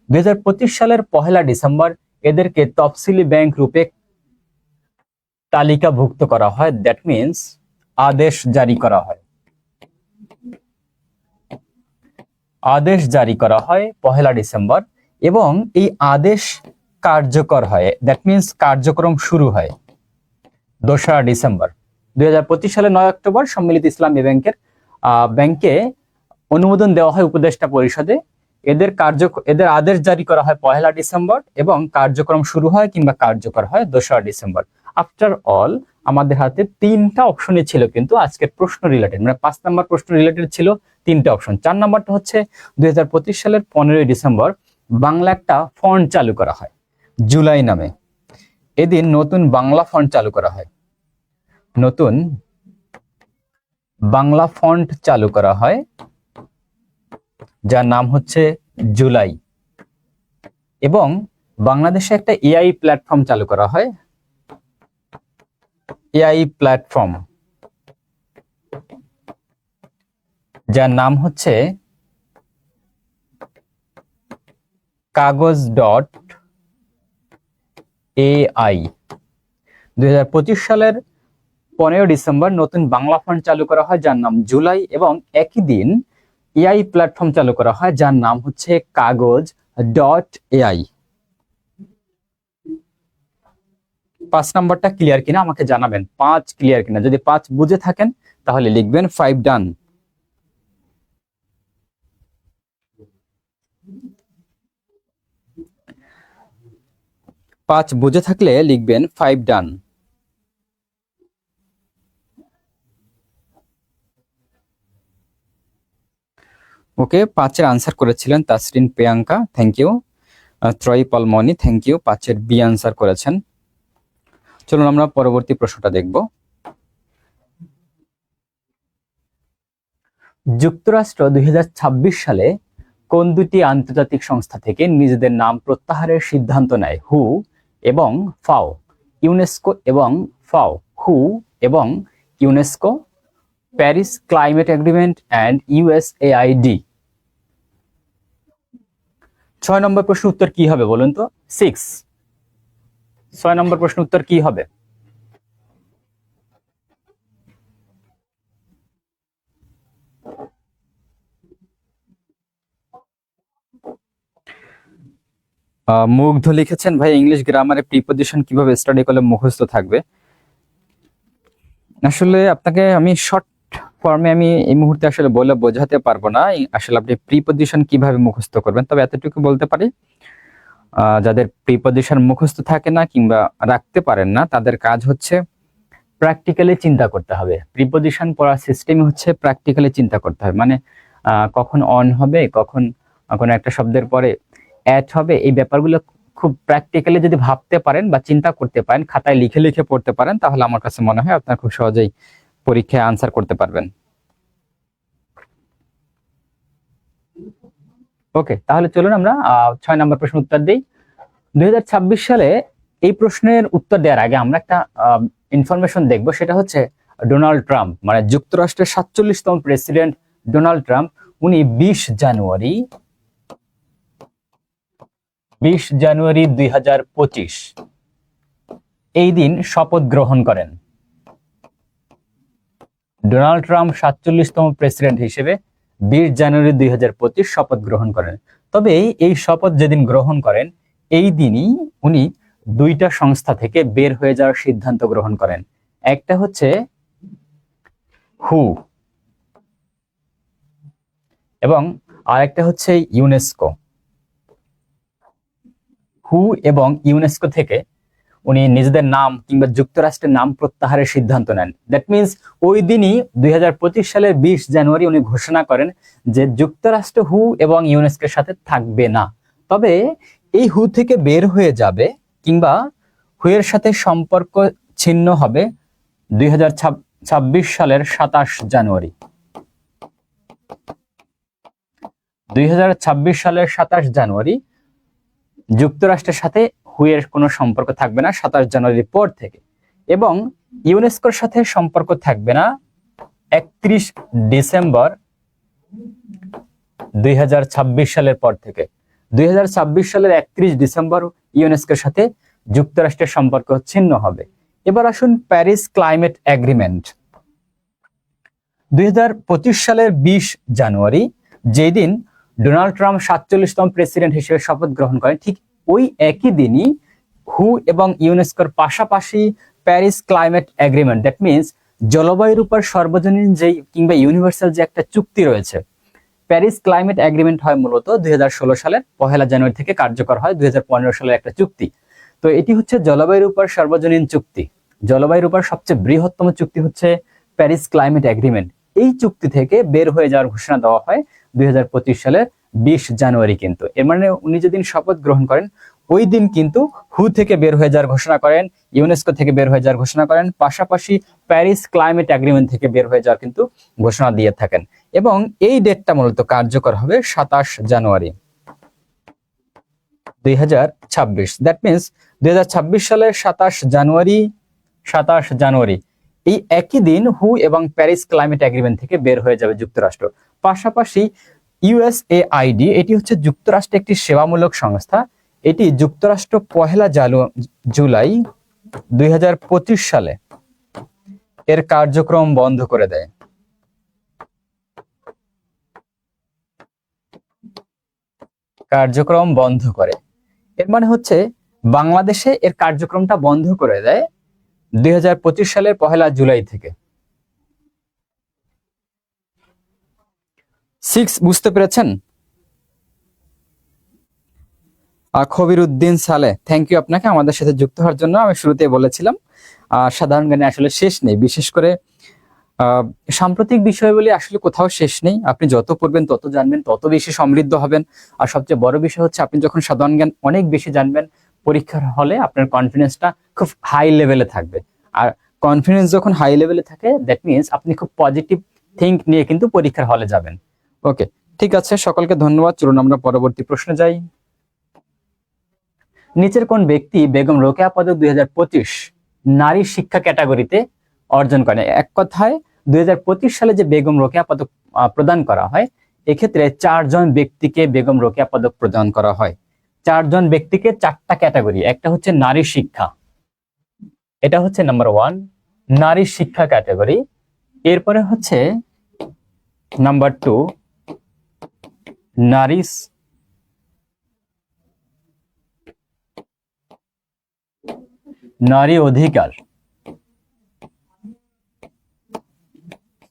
2025 সালের 1 ডিসেম্বর এদেরকে তফসিলি ব্যাংক রূপে তালিকাভুক্ত করা হয়, দ্যাট মিন্স আদেশ জারি করা হয়। আদেশ জারি করা হয় 1 ডিসেম্বর এবং এই আদেশ কার্যকর হয়, দ্যাট মিন্স কার্যক্রম শুরু হয় 2 ডিসেম্বর। 2025 সালের 9 অক্টোবর সম্মিলিত ইসলামী ব্যাংকে অনুমোদন দেওয়া হয় উপদেষ্টা পরিষদে। এদের আদেশ জারি করা হয় 1 ডিসেম্বর এবং কার্যক্রম শুরু হয় কিংবা কার্যকর হয় 2 ডিসেম্বর। আফটার অল আমাদের হাতে 3টা অপশনই ছিল, কিন্তু আজকের প্রশ্ন রিলেটেড মানে 5 নম্বর প্রশ্ন রিলেটেড ছিল 3টা অপশন। 4 নম্বরটা হচ্ছে 2025 সালের 15 ডিসেম্বর বাংলা একটা ফন্ট চালু করা হয় জুলাই নামে। এদিন নতুন বাংলা ফন্ট চালু করা হয়, নতুন বাংলা ফন্ট চালু করা হয় যার নাম হচ্ছে জুলাই। এবং বাংলাদেশে একটা এআই প্ল্যাটফর্ম চালু করা হয়, এআই প্ল্যাটফর্ম যার নাম হচ্ছে কাগজ.ai। 2025 সালের 15 ডিসেম্বর নতুন বাংলা ফন্ট চালু করা হয় যার নাম জুলাই এবং একই দিন এআই প্ল্যাটফর্ম চালু করা হয় যার নাম হচ্ছে কাগজ.ai। 5 নাম্বারটা ক্লিয়ার কিনা আমাকে জানাবেন, 5 ক্লিয়ার কিনা। যদি 5 বুঝে থাকেন তাহলে লিখবেন 5 ডান। 5 বুঝে থাকলে লিখবেন 5 ডান। ওকে, 5-এর আনসার করেছিলেন Tasrin Priyanka, thank you. Troyee Palmoni, thank you, 5-এর বি আনসার করেছেন। চলুন আমরা পরবর্তী প্রশ্নটা দেখব। যুক্তরাষ্ট্র 2026 সালে কোন দুটি আন্তর্জাতিক সংস্থা থেকে নিজেদের নাম প্রত্যাহারের সিদ্ধান্ত নেয়? হু এবং ফাও। ইউনেস্কো এবং ফাও। হু এবং UNESCO, Paris climate agreement and USAID. 6 নম্বর প্রশ্ন উত্তর কি হবে বলুন তো? 6। 6 নম্বর প্রশ্ন উত্তর কি হবে? মুগ্ধ লিখেছেন ভাই ইংলিশ গ্রামারে প্রিপজিশন কিভাবে স্টাডি করলে মুখস্থ থাকবে। আসলে আপনাকে আমি শর্ট ফর্মে আমি এই মুহূর্তে আসলে বলে বোঝাতে পারবো না আসলে আপনি প্রিপজিশন কিভাবে মুখস্থ করবেন, তবে এতটুকু বলতে পারি যাদের প্রিপজিশন মুখস্থ থাকে না কিংবা রাখতে পারেন না তাদের কাজ হচ্ছে প্র্যাকটিক্যালি চিন্তা করতে হবে। প্রিপজিশন পড়ার সিস্টেম হচ্ছে প্র্যাকটিক্যালি চিন্তা করতে হবে, মানে কখন অন হবে, কখন কোনো একটা শব্দের পরে অ্যাড হবে, এই ব্যাপারগুলো খুব প্র্যাকটিক্যালি যদি ভাবতে পারেন বা চিন্তা করতে পারেন, খাতায় লিখে লিখে পড়তে পারেন, তাহলে আমার কাছে মনে হয় আপনারা খুব সহজেই পরীক্ষায় আনসার করতে পারবেন। ওকে, তাহলে চলুন আমরা 6 নম্বর প্রশ্ন উত্তর দিই। 2026 সালে এই প্রশ্নের উত্তর দেওয়ার আগে আমরা একটা ইনফরমেশন দেখব, সেটা হচ্ছে ডোনাল্ড ট্রাম্প মানে যুক্তরাষ্ট্রের 47তম প্রেসিডেন্ট ডোনাল্ড ট্রাম্প উনি 20 জানুয়ারি 2025 এই দিন শপথ গ্রহণ করেন। ডোনাল্ড ট্রাম্প 47তম প্রেসিডেন্ট হিসেবে 20 জানুয়ারি 2025 শপথ গ্রহণ করেন। তবে এই শপথ যেদিন গ্রহণ করেন এই দিনই উনি 2টা সংস্থা থেকে বের হয়ে যাওয়ার সিদ্ধান্ত গ্রহণ করেন। একটা হচ্ছে হু এবং আরেকটা হচ্ছে ইউনেস্কো। হু এবং ইউনেস্কো থেকে উনি নিজেদের নাম কিংবা যুক্তরাষ্ট্রের নাম প্রত্যাহারের সিদ্ধান্ত নেন। দ্যাট মিনস ওই দিনই 2025 সালের 20 জানুয়ারি উনি ঘোষণা করেন যে যুক্তরাষ্ট্র হু এবং ইউনেস্কোর সাথে থাকবে না, তবে এই হু থেকে বের হয়ে যাবে কিংবা হু এর সাথে সম্পর্ক ছিন্ন হবে 2026 সালের 27 জানুয়ারি। 2026 সালের 27 জানুয়ারি যুক্তরাষ্ট্রের সাথে হুয়ের কোনো সম্পর্ক থাকবে না 27 জানুয়ারির পর থেকে, এবং ইউনেস্কোর সাথে সম্পর্ক থাকবে না 31 ডিসেম্বর 2026 সালের পর থেকে। 2026 সালের 31 ডিসেম্বর ইউনেস্কোর সাথে যুক্তরাষ্ট্রের সম্পর্ক ছিন্ন হবে। এবার আসুন প্যারিস ক্লাইমেট এগ্রিমেন্ট। 2025 সালের 20 জানুয়ারি, যেই দিন ডোনাল্ড ট্রাম্প 47তম প্রেসিডেন্ট হিসেবে শপথ গ্রহণ করেন, ঠিক ওই একই দিনই হু এবং ইউনেস্কোর পাশাপাশি Paris climate agreement, that means জলবায়ুর উপর সর্বজনীন যেই কিংবা ইউনিভার্সাল যে একটা চুক্তি রয়েছে, প্যারিস ক্লাইমেট এগ্রিমেন্ট হয় মূলত 2016 সালের 1 জানুয়ারি থেকে কার্যকর হয় 2015 সালের একটা চুক্তি। তো এটি হচ্ছে জলবায়ুর উপর সর্বজনীন চুক্তি। জলবায়ুর উপর সবচেয়ে বৃহত্তম চুক্তি হচ্ছে প্যারিস ক্লাইমেট এগ্রিমেন্ট। এই চুক্তি থেকে বের হয়ে যাওয়ার ঘোষণা দেওয়া হয় 2025 সালের 20 জানুয়ারি। কিন্তু এর মানে উনি যেদিন শপথ গ্রহণ করেন ওই দিন কিন্তু হু থেকে বের হয়ে যাওয়ার ঘোষণা করেন, ইউনেস্কো থেকে বের হয়ে যাওয়ার ঘোষণা করেন, পাশাপাশি প্যারিস ক্লাইমেট এগ্রিমেন্ট থেকে বের হয়ে যাওয়ার কিন্তু ঘোষণা দিয়ে থাকেন। এবং এই ডেটটা মূলত কার্যকর হবে 27 জানুয়ারি 2026। দ্যাট মিনস 2026 সালের 27 জানুয়ারি এই একই দিন হু এবং প্যারিস ক্লাইমেট এগ্রিমেন্ট থেকে বের হয়ে যাবে যুক্তরাষ্ট্র। পাশাপাশি USAID, এটি হচ্ছে যুক্তরাষ্ট্রের একটি সেবামূলক সংস্থা। এটি যুক্তরাষ্ট্র 1 জুলাই 2025 সালে এর কার্যক্রম বন্ধ করে দেয়। কার্যক্রম বন্ধ করে, এর মানে হচ্ছে বাংলাদেশে এর কার্যক্রমটা বন্ধ করে দেয় 2025 সালের 1 জুলাই থেকে। 6 বুঝতে পেরেছেন? খবির উদ্দিন সালে, থ্যাংক ইউ আপনাকে আমাদের সাথে যুক্ত হওয়ার জন্য। আমি শুরুতেই বলেছিলাম সাধারণ জ্ঞানে আসলে শেষ নেই, বিশেষ করে সাম্প্রতিক বিষয়গুলি আসলে কোথাও শেষ নেই। আপনি যত পড়বেন তত জানবেন, তত বেশি সমৃদ্ধ হবেন। আর সবচেয়ে বড় বিষয় হচ্ছে আপনি যখন সাধারণ জ্ঞান অনেক বেশি জানবেন, পরীক্ষার হলে আপনার কনফিডেন্সটা খুব হাই লেভেলে থাকবে। আর কনফিডেন্স যখন হাই লেভেলে থাকে, দ্যাট মিনস আপনি খুব পজিটিভ থিঙ্ক নিয়ে কিন্তু পরীক্ষার হলে যাবেন। ওকে, ঠিক আছে, সকলকে ধন্যবাদ। চলুন আমরা পরবর্তী প্রশ্নে যাই। নিচের কোন ব্যক্তি বেগম রোকেয়া পদক 2025 নারী শিক্ষা ক্যাটাগরিতে অর্জন করেন? এক কথায় 2025 সালে যে বেগম রোকেয়া পদক প্রদান করা হয়, এক্ষেত্রে 4 জন ব্যক্তিকে বেগম রোকেয়া পদক প্রদান করা হয়। 4 জন ব্যক্তিকে 4টা ক্যাটাগরি। একটা হচ্ছে নারী শিক্ষা, এটা হচ্ছে নাম্বার 1 নারী শিক্ষা ক্যাটাগরি। এরপরে হচ্ছে নাম্বার 2 নারী অধিকার,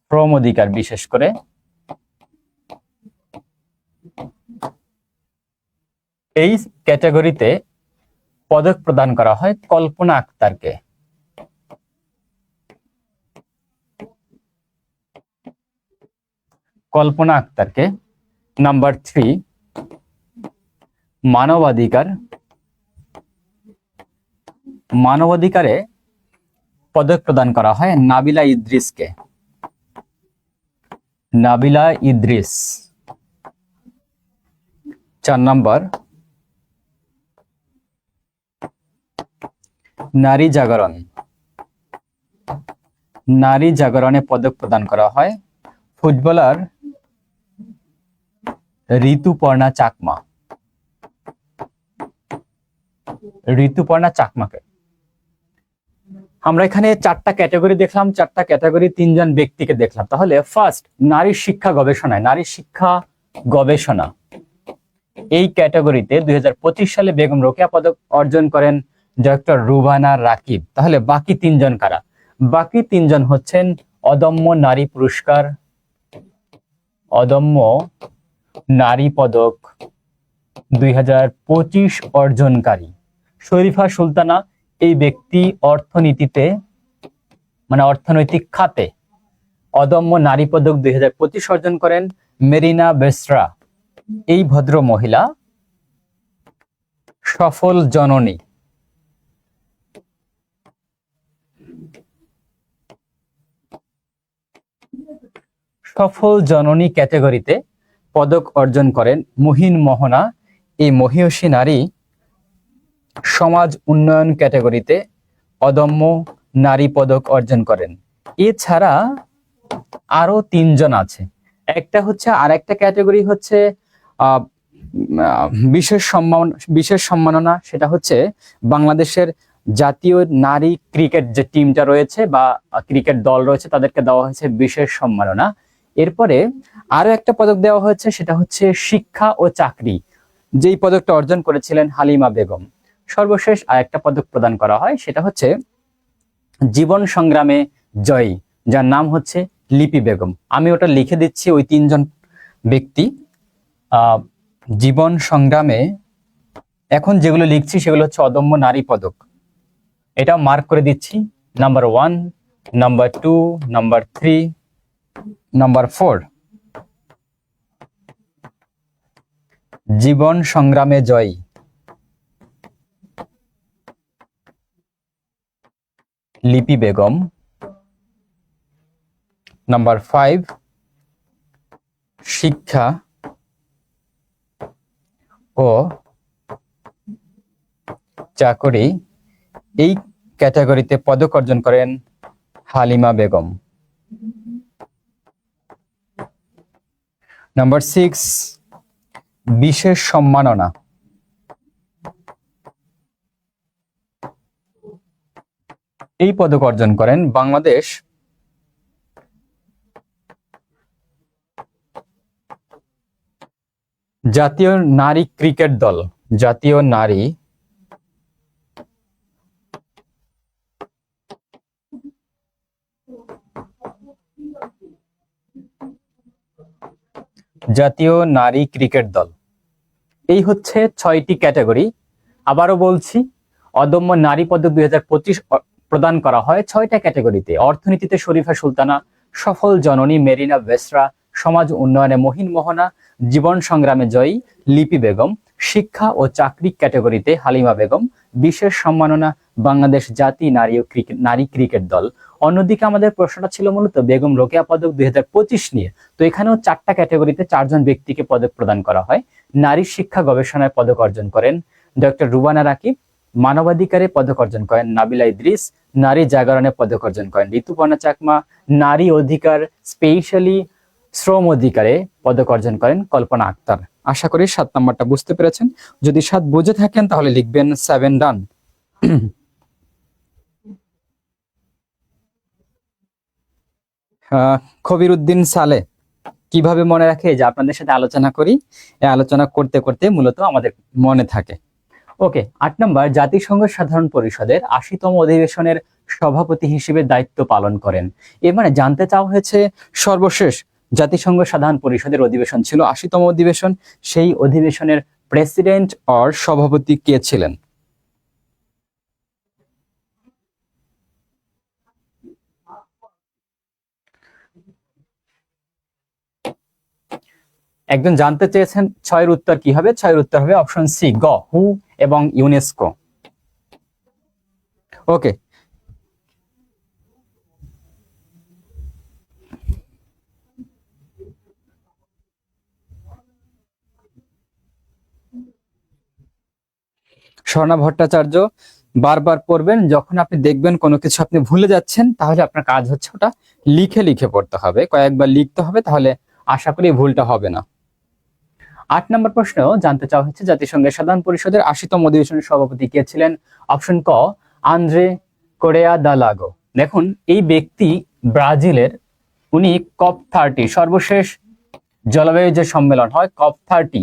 শ্রম অধিকার বিশেষ করে। এই ক্যাটাগরিতে পদক প্রদান করা হয় কল্পনা আক্তারকে। কল্পনা আক্তারকে। নাম্বার 3 মানবাধিকার। মানবাধিকারে পদক প্রদান করা হয় নাবিলা ইদ্রিসকে। নাবিলা ইদ্রিস। 4 নম্বর নারী জাগরণ। নারী জাগরণে পদক প্রদান করা হয় ফুটবলার ঋতুপর্ণা চাকমা। ঋতুপর্ণা চাকমাকে। আমরা এখানে 4টা ক্যাটাগরি দেখলাম, 4টা ক্যাটাগরি 3 জন ব্যক্তিকে দেখলাম। তাহলে ফার্স্ট নারী শিক্ষা গবেষণায়, নারী শিক্ষা গবেষণা এই ক্যাটাগরিতে 2025 সালে বেগম রোকেয়া পদক অর্জন করেন ডক্টর রুবানা রাকিব। তাহলে বাকি 3 জন কারা? বাকি 3 জন হচ্ছেন অদম্য নারী পুরস্কার, অদম্য নারী পদক 2025 অর্জনকারী শরীফা সুলতানা। এই ব্যক্তি অর্থনীতিতে মানে অর্থনৈতিক খাতে অদম্য নারী পদক 2025 অর্জন করেন। মেরিনা বেসরা, এই ভদ্র মহিলা সফল জননী। সফল জননী ক্যাটাগরিতে পদক অর্জন করেন মুহিন মোহনা। এই মহিয়সী নারী সমাজ উন্নয়ন ক্যাটাগরিতে অদম্য নারী পদক অর্জন করেন। এছাড়া আরো 3 জন আছে। একটা হচ্ছে, আর একটা ক্যাটাগরি হচ্ছে আহ, বিশেষ সম্মাননা। সেটা হচ্ছে বাংলাদেশের জাতীয় নারী ক্রিকেট যে টিমটা রয়েছে বা ক্রিকেট দল রয়েছে তাদেরকে দেওয়া হয়েছে বিশেষ সম্মাননা। এরপরে আরো একটা পদক দেওয়া হয়েছে, সেটা হচ্ছে শিক্ষা ও চাকরি, যেই পদকটা অর্জন করেছিলেন হালিমা বেগম। সর্বশেষ আরেকটা পদক প্রদান করা হয়, সেটা হচ্ছে জীবন সংগ্রামে জয়ী, যার নাম হচ্ছে লিপি বেগম। আমি ওটা লিখে দিচ্ছি, ওই 3 জন ব্যক্তি জীবন সংগ্রামে, এখন যেগুলো লিখছি সেগুলো হচ্ছে অদম্য নারী পদক। এটা মার্ক করে দিচ্ছি, নাম্বার 1, নাম্বার 2, নাম্বার 3, নাম্বার 4। জীবন সংগ্রামে জয়ী লিপি বেগম। নাম্বার 5, শিক্ষা ও চাকরি, এই ক্যাটাগরিতে পদক অর্জন করেন হালিমা বেগম। নাম্বার 6, বিশেষ সম্মাননা, এই পদক অর্জন করেন বাংলাদেশ জাতীয় নারী ক্রিকেট দল। জাতীয় নারী ক্রিকেট দল। এই হচ্ছে 6টি ক্যাটাগরি। আবারও বলছি, অদম্য নারী পদক 2025 প্রদান করা হয় 6টা ক্যাটাগরিতে। অর্থনীতিতে শরীফা সুলতানা, সফল জননী মেরিনা বেসরা, সমাজ উন্নয়নে মহিন মোহনা, জীবন সংগ্রামে জয়ী লিপি বেগম, শিক্ষা ও চাকরি ক্যাটাগরিতে হালিমা বেগম, বিশেষ সম্মাননা বাংলাদেশ জাতীয় নারী ক্রিকেট দল। অন্যদিকে আমাদের প্রশ্নটা ছিল মূলত বেগম রোকেয়া পদক 2025 নিয়ে। তো এখানেও 4টা ক্যাটাগরিতে 4 জন ব্যক্তিকে পদক প্রদান করা হয়। নারী শিক্ষা গবেষণায় পদক অর্জন করেন ডক্টর রুবানা রাকিব, মানবাধিকারে পদক অর্জন করেন নাবিলা ইদ্রিস, নারী জাগরণে পদক অর্জন করেন ঋতুপর্ণা চাকমা, নারী অধিকার স্পেশালি শ্রম অধিকারে পদক অর্জন করেন কল্পনা আক্তার। আশা করি 7 নম্বরটা বুঝতে পেরেছেন। যদি 7 বুঝে থাকেন তাহলে লিখবেন 7 ডান। খবির উদ্দিন সালে কিভাবে মনে রাখে, যে আপনাদের সাথে আলোচনা করি, এই আলোচনা করতে করতে মূলত আমাদের মনে থাকে। ওকে, 8 নম্বর, জাতিসংঘ সাধারণ পরিষদের 80তম অধিবেশনের সভাপতি হিসেবে দায়িত্ব পালন করেন। এর মানে জানতে চাওয়া হয়েছে সর্বশেষ জাতিসংঘ সাধারণ পরিষদের অধিবেশন ছিল 80তম অধিবেশন, সেই অধিবেশনের প্রেসিডেন্ট অর সভাপতি কে ছিলেন? একজন জানতে চেয়েছেন 6-এর উত্তর কি হবে। 6-এর উত্তর হবে অপশন সি, গ, হু এবং ইউনেস্কো। ওকে, স্বর্ণা ভট্টাচার্য বারবার পড়বেন। যখন আপনি দেখবেন কোনো কিছু আপনি ভুলে যাচ্ছেন, তাহলে আপনার কাজ হচ্ছে ওটা লিখে লিখে পড়তে হবে, কয়েকবার লিখতে হবে, তাহলে আশা করি ভুলটা হবে না। 8 নম্বর প্রশ্ন জানতে চাওয়া হচ্ছে জাতিসংঘের সাধারণ পরিষদের 80তম অধিবেশনের সভাপতি কে ছিলেন? অপশন ক, আন্দ্রে কোরেয়া দা লাগো। দেখুন, এই ব্যক্তি ব্রাজিলের, উনি COP30 সর্বশেষ জলবায়ু যে সম্মেলন হয় COP30,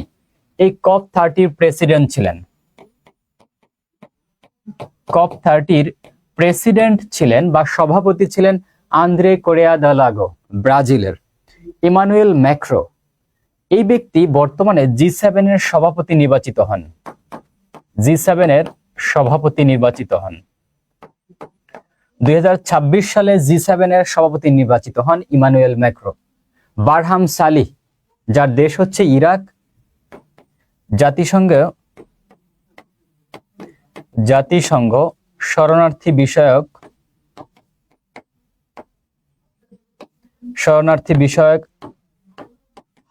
এই COP30 প্রেসিডেন্ট ছিলেন। COP30 প্রেসিডেন্ট ছিলেন বা সভাপতি ছিলেন আন্দ্রে কোরেয়া দা লাগো ব্রাজিলের। ইমানুয়েল ম্যাক্রো, এই ব্যক্তি বর্তমানে G7 এর সভাপতি নির্বাচিত হন। G7 এর সভাপতি নির্বাচিত হন 2026 সালে G7 এর সভাপতি নির্বাচিত হন ইমানুয়েল ম্যাক্রো। বারহাম সালিহ, যার দেশ হচ্ছে ইরাক, জাতিসংঘ শরণার্থী বিষয়ক শরণার্থী বিষয়ক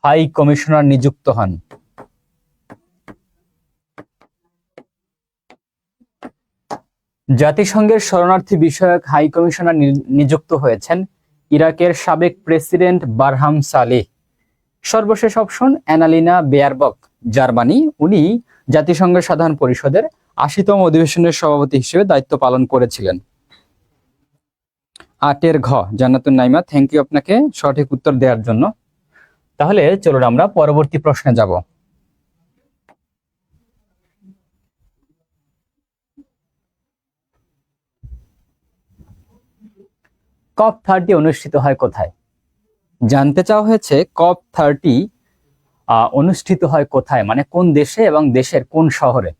হাই কমিশনার নিযুক্ত হন? জাতিসংঘের শরণার্থী বিষয়ক হাই কমিশনার নিযুক্ত হয়েছেন ইরাকের সাবেক প্রেসিডেন্ট বারহাম সালেহ। সর্বশেষ অপশন অ্যানালিনা বেয়ারবক, জার্মানি। উনি জাতিসংঘের সাধারণ পরিষদের ৮০তম অধিবেশনের সভাপতি হিসেবে দায়িত্ব পালন করেছিলেন। ৮-এর ঘ, জান্নাতুন নাইমা, থ্যাংক ইউ আপনাকে সঠিক উত্তর দেওয়ার জন্য। তাহলে চলুন আমরা পরবর্তী প্রশ্নে যাব। COP30 অনুষ্ঠিত হয় কোথায়? জানতে চাওয়া হয়েছে COP30 অনুষ্ঠিত হয় কোথায়, মানে কোন দেশে এবং দেশের কোন শহরে।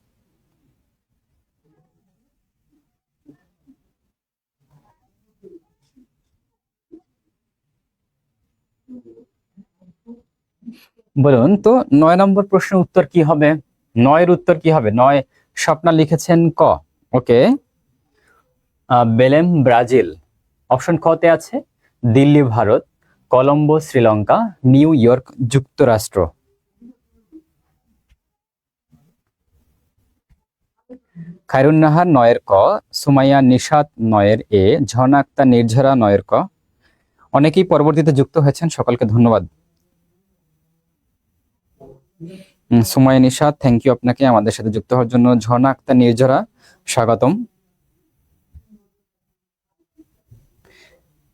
বলুন তো ৯ নম্বর প্রশ্নের উত্তর কি হবে? ৯-এর উত্তর কি হবে? ৯ স্বপ্না লিখেছেন ক। ওকে, বেলেম ব্রাজিল। অপশন ক তে আছে দিল্লি ভারত, কলম্বো শ্রীলঙ্কা, নিউ ইয়র্ক যুক্তরাষ্ট্র। খায়রুন নাহার ৯-এর ক, সুমাইয়া নিশাত ৯-এর এ, ঝর্ণা আক্তার নির্ঝরা ৯-এর ক। অনেকেই পরবর্তীতে যুক্ত হয়েছেন, সকলকে ধন্যবাদ। সুমাইয়া নিশাত, থ্যাংক ইউ আপনাকে আমাদের সাথে যুক্ত হওয়ার জন্য। ঝর্ণা আক্তার নির্ঝরা, স্বাগতম।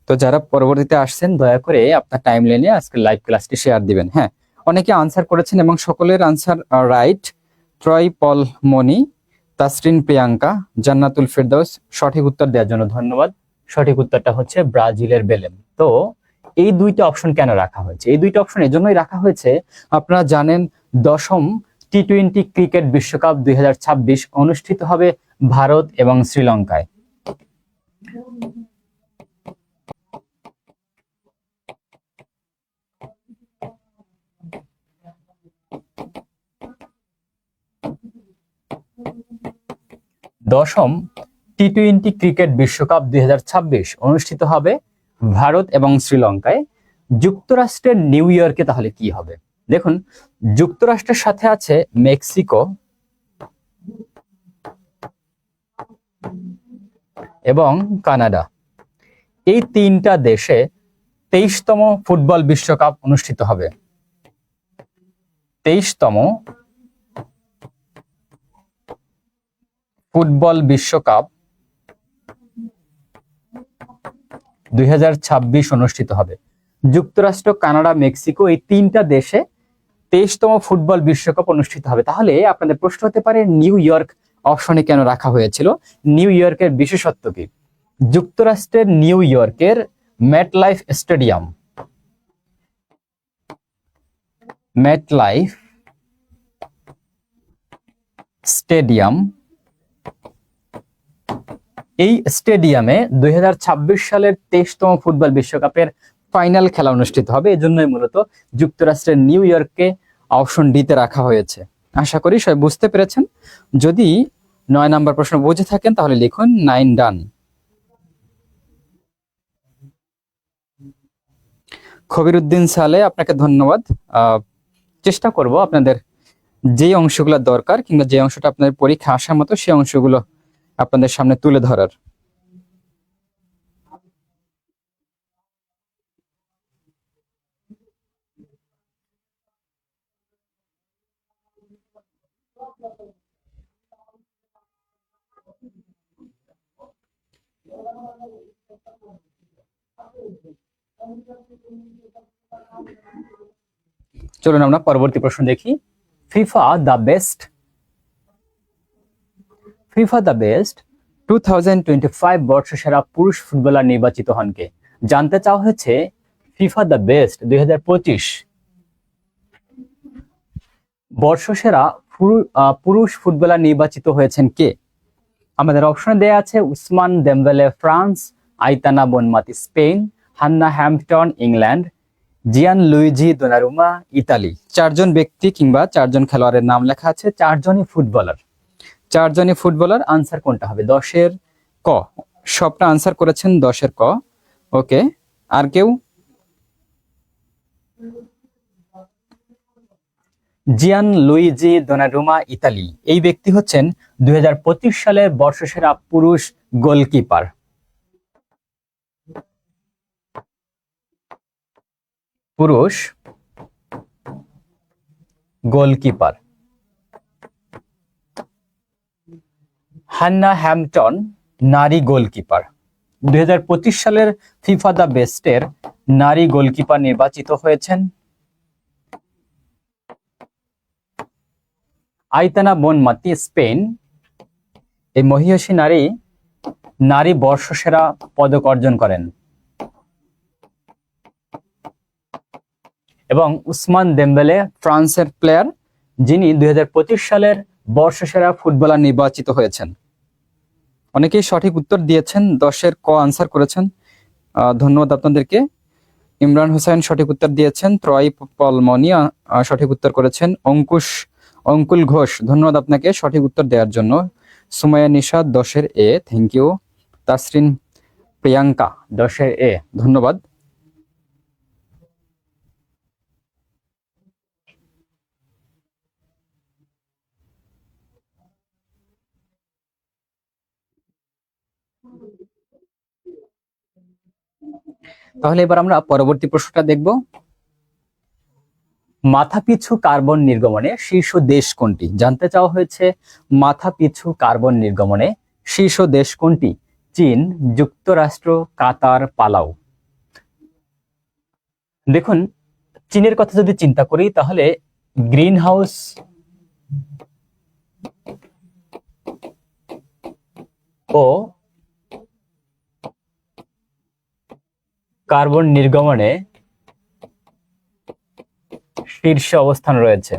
তো যারা পরবর্তীতে আসছেন দয়া করে আপনার টাইম লাইনে আজকে লাইভ ক্লাসটি শেয়ার দিবেন। হ্যাঁ, অনেকে আনসার করেছেন এবং সকলের আনসার রাইট। ট্রয় পল মনি, তাসরিন প্রিয়াঙ্কা, জান্নাতুল ফেরদৌস, সঠিক উত্তর দেওয়ার জন্য ধন্যবাদ। সঠিক উত্তরটা হচ্ছে ব্রাজিলের বেলেম। তো এই দুইটা অপশন কেন রাখা হয়েছে? এই দুইটা অপশন এজন্যই রাখা হয়েছে, আপনারা জানেন ১০ম টি-20 ক্রিকেট বিশ্বকাপ ২০২৬ অনুষ্ঠিত হবে ভারত এবং শ্রীলঙ্কায়। দশম টি-20 ক্রিকেট বিশ্বকাপ ২০২৬ অনুষ্ঠিত হবে ভারত এবং শ্রীলঙ্কায়। যুক্তরাষ্ট্রের নিউ ইয়র্কে তাহলে কি হবে? দেখুন, যুক্তরাষ্ট্রের সাথে আছে মেক্সিকো এবং কানাডা। এই তিনটা দেশে ২৩তম ফুটবল বিশ্বকাপ অনুষ্ঠিত হবে। ২৩তম ফুটবল বিশ্বকাপ ২০২৬ অনুষ্ঠিত হবে। যুক্তরাষ্ট্র, কানাডা, মেক্সিকো এই তিনটা দেশে ২৩তম ফুটবল বিশ্বকাপ অনুষ্ঠিত হবে। তাহলে আপনাদের প্রশ্ন হতে পারে নিউ ইয়র্ক অপশনে কেন রাখা হয়েছিল? নিউ ইয়র্কের বিশেষত্ব কি? যুক্তরাষ্ট্রের নিউ ইয়র্কের ম্যাটলাইফ স্টেডিয়াম, ম্যাটলাইফ স্টেডিয়াম, এই স্টেডিয়ামে ২০২৬ সালের ২৩তম ফুটবল বিশ্বকাপের ফাইনাল খেলা অনুষ্ঠিত হবে। এজন্যই মূলত যুক্তরাষ্ট্রের নিউ ইয়র্ককে অপশন ডিতে রাখা হয়েছে। আশা করি সবাই বুঝতে পেরেছেন। যদি ৯ নাম্বার প্রশ্ন বুঝে থাকেন তাহলে লিখুন 9 ডান। খবিরউদ্দিন সালে, আপনাকে ধন্যবাদ। চেষ্টা করব আপনাদের যে অংশগুলো দরকার কিংবা যে অংশটা আপনাদের পরীক্ষা আসার মতো সেই অংশগুলো আপনাদের সামনে তুলে ধরার। চলুন আমরা পরবর্তী প্রশ্ন দেখি। ফিফা দ্য বেস্ট 2025 বর্ষসেরা পুরুষ ফুটবলার নির্বাচিত হন কে? জানতে চাওয়া হয়েছে ফিফা দ্য বেস্ট 2025 বর্ষসেরা পুরুষ ফুটবলার নির্বাচিত হয়েছেন কে? আমাদের অপশনে দেয়া আছে Ousmane Dembele France, Aitana Bonmati Spain, Hannah Hampton England, Gianluigi Donnarumma Italy. 4জন ব্যক্তি কিংবা 4জন খেলোয়াড়ের নাম লেখা আছে, 4জনই ফুটবলার। 4জনই ফুটবলার। আনসার কোনটা হবে? 10-এর ক। সবটা আনসার করেছেন 10-এর ক। ওকে, আর কেউ? জিয়ান লুইজি দোনারুমা, ইতালি। এই ব্যক্তি হচ্ছেন 2025 সালের বর্ষসেরা পুরুষ গোলকিপার। পুরুষ গোলকিপার। হান্না হ্যাম্পটন, নারী গোলকিপার। 2025 সালের ফিফা দ্য বেস্টের নারী গোলকিপার নির্বাচিত হয়েছেন আইতানা বনমাতি, স্পেন। এই মহিয়সী নারী বর্ষসেরা পদক অর্জন করেন। এবং উসমান দেমবেলে, ফ্রান্সের প্লেয়ার, যিনি 2025 সালের বর্ষসেরা ফুটবলার নির্বাচিত হয়েছেন। অনেকেই সঠিক উত্তর দিয়েছেন, 10-এর ক আনসার করেছেন, ধন্যবাদ আপনাদেরকে। ইমরান হোসেন সঠিক উত্তর দিয়েছেন। ত্রয় পলমনি সঠিক উত্তর করেছেন। অঙ্কুল ঘোষ, ধন্যবাদ আপনাকে সঠিক উত্তর দেওয়ার জন্য। সুমাইয়া নিশাদ, 10-এর এ, থ্যাংক ইউ। তাসরিন প্রিয়াঙ্কা, 10-এর এ, ধন্যবাদ। তাহলে এবার আমরা পরবর্তী প্রশ্নটা দেখব। মাথাপিছু কার্বন নির্গমনে শীর্ষ দেশ কোনটি? জানতে চাওয়া হয়েছে মাথাপিছু কার্বন নির্গমনে শীর্ষ দেশ কোনটি? চীন, যুক্তরাষ্ট্র, কাতার, পালাউ। দেখুন, চীনের কথা যদি চিন্তা করি তাহলে গ্রিন হাউস ও কার্বন নির্গমনে শীর্ষে অবস্থান রয়েছে।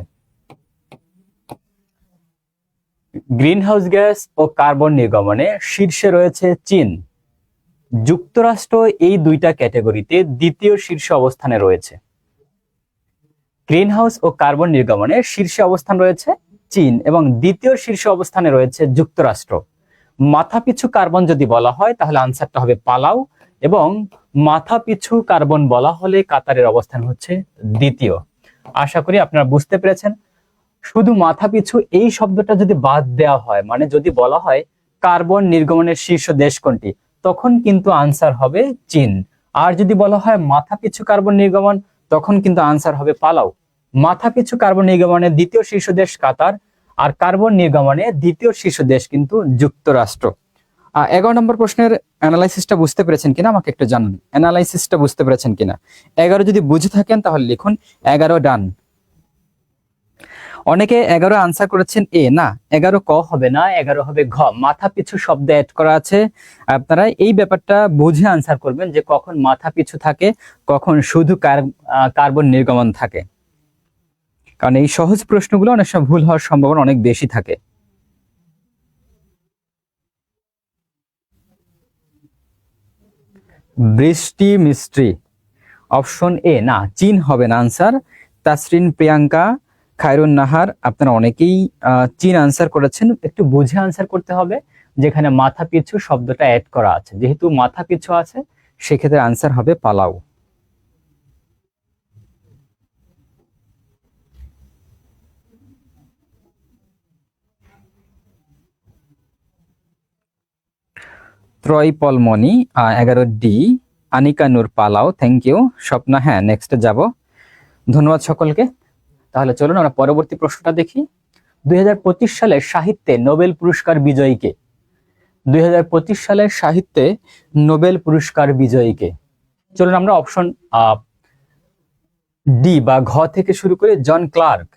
গ্রিনহাউস গ্যাস ও কার্বন নির্গমনে শীর্ষে রয়েছে চীন। যুক্তরাষ্ট্র এই দুইটা ক্যাটাগরিতে দ্বিতীয় শীর্ষ অবস্থানে রয়েছে। গ্রিনহাউস ও কার্বন নির্গমনে শীর্ষে অবস্থান রয়েছে চীন এবং দ্বিতীয় শীর্ষ অবস্থানে রয়েছে যুক্তরাষ্ট্র। মাথাপিছু কার্বন যদি বলা হয় তাহলে আনসারটা হবে পালাউ, এবং মাথাপিছু কার্বন বলা হলে কাতারের অবস্থান হচ্ছে দ্বিতীয়। আশা করি আপনারা বুঝতে পেরেছেন। শুধু মাথাপিছু এই শব্দটা যদি বাদ দেওয়া হয়, মানে যদি বলা হয় কার্বন নির্গমনের শীর্ষ দেশ কোনটি, তখন কিন্তু আনসার হবে চীন। আর যদি বলা হয় মাথাপিছু কার্বন নির্গমন, তখন কিন্তু আনসার হবে পালাউ। মাথাপিছু কার্বন নির্গমনের দ্বিতীয় শীর্ষ দেশ কাতার, আর কার্বন নির্গমনে দ্বিতীয় শীর্ষ দেশ কিন্তু যুক্তরাষ্ট্র। 11 নম্বর প্রশ্নের অ্যানালাইসিসটা বুঝতে পেরেছেন কিনা আমাকে একটু জানান। অ্যানালাইসিসটা বুঝতে পেরেছেন কিনা? 11 যদি বুঝে থাকেন তাহলে লিখুন 11 ডান। অনেকে 11 আনসার করেছেন এ, না 11 ক হবে না, 11 হবে ঘ। মাথাপিছু শব্দ অ্যাড করা আছে। আপনারা এই ব্যাপারটা বুঝে আনসার করবেন যে কখন মাথাপিছু থাকে, কখন শুধু কার্বন নির্গমন থাকে, কারণ এই সহজ প্রশ্নগুলো অনেক সময় ভুল হওয়ার সম্ভাবনা অনেক বেশি থাকে। বৃষ্টি মিস্ত্রি, অপশন এ, না চীন হবে না আনসার। তাসরিন প্রিয়াঙ্কা, খায়রুন নাহার, আপনারা অনেকেই চীন আনসার করেছেন। একটু বুঝে আনসার করতে হবে যেখানে মাথাপিছু শব্দটা অ্যাড করা আছে। যেহেতু মাথাপিছু আছে সেক্ষেত্রে আনসার হবে পালাউ। ত্রয় পলমনি 11 ডি, আনিকা নূর, পালাও, থ্যাংক ইউ। স্বপ্না, হ্যাঁ নেক্সটে যাব। ধন্যবাদ সকলকে। তাহলে চলুন আমরা পরবর্তী প্রশ্নটা দেখি। 2025 সালের সাহিত্যে নোবেল পুরস্কার বিজয়ীকে? 2025 সালের সাহিত্যে নোবেল পুরস্কার বিজয়ীকে? চলুন আমরা অপশন ডি বা ঘ থেকে শুরু করে। জন ক্লার্ক,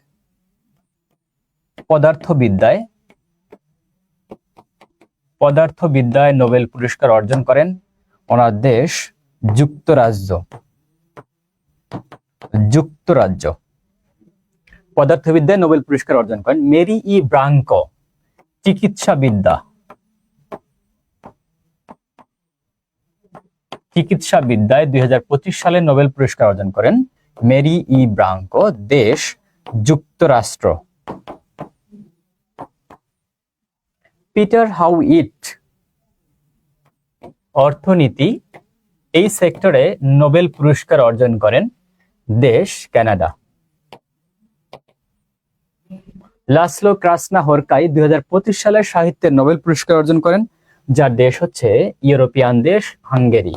পদার্থবিদ্যায় নোবেল পুরস্কার অর্জন করেন। ওনার দেশ যুক্তরাজ্য। পদার্থবিদ্যায় নোবেল পুরস্কার অর্জন করেন। মেরি ই ব্রাঙ্কো, চিকিৎসাবিদ্যায় 2025 সালে নোবেল পুরস্কার অর্জন করেন মেরি ই ব্রাঙ্কো, দেশ যুক্তরাষ্ট্র। পিটার হাউইট, অর্থনীতি, এই সেক্টরে নোবেল পুরস্কার অর্জন করেন দেশ কানাডা। লাসলো ক্রাসনা-হোরকাই 2025 সালে সাহিত্যের নোবেল পুরস্কার অর্জন করেন, যার দেশ হচ্ছে ইউরোপিয়ান দেশ হাঙ্গেরি।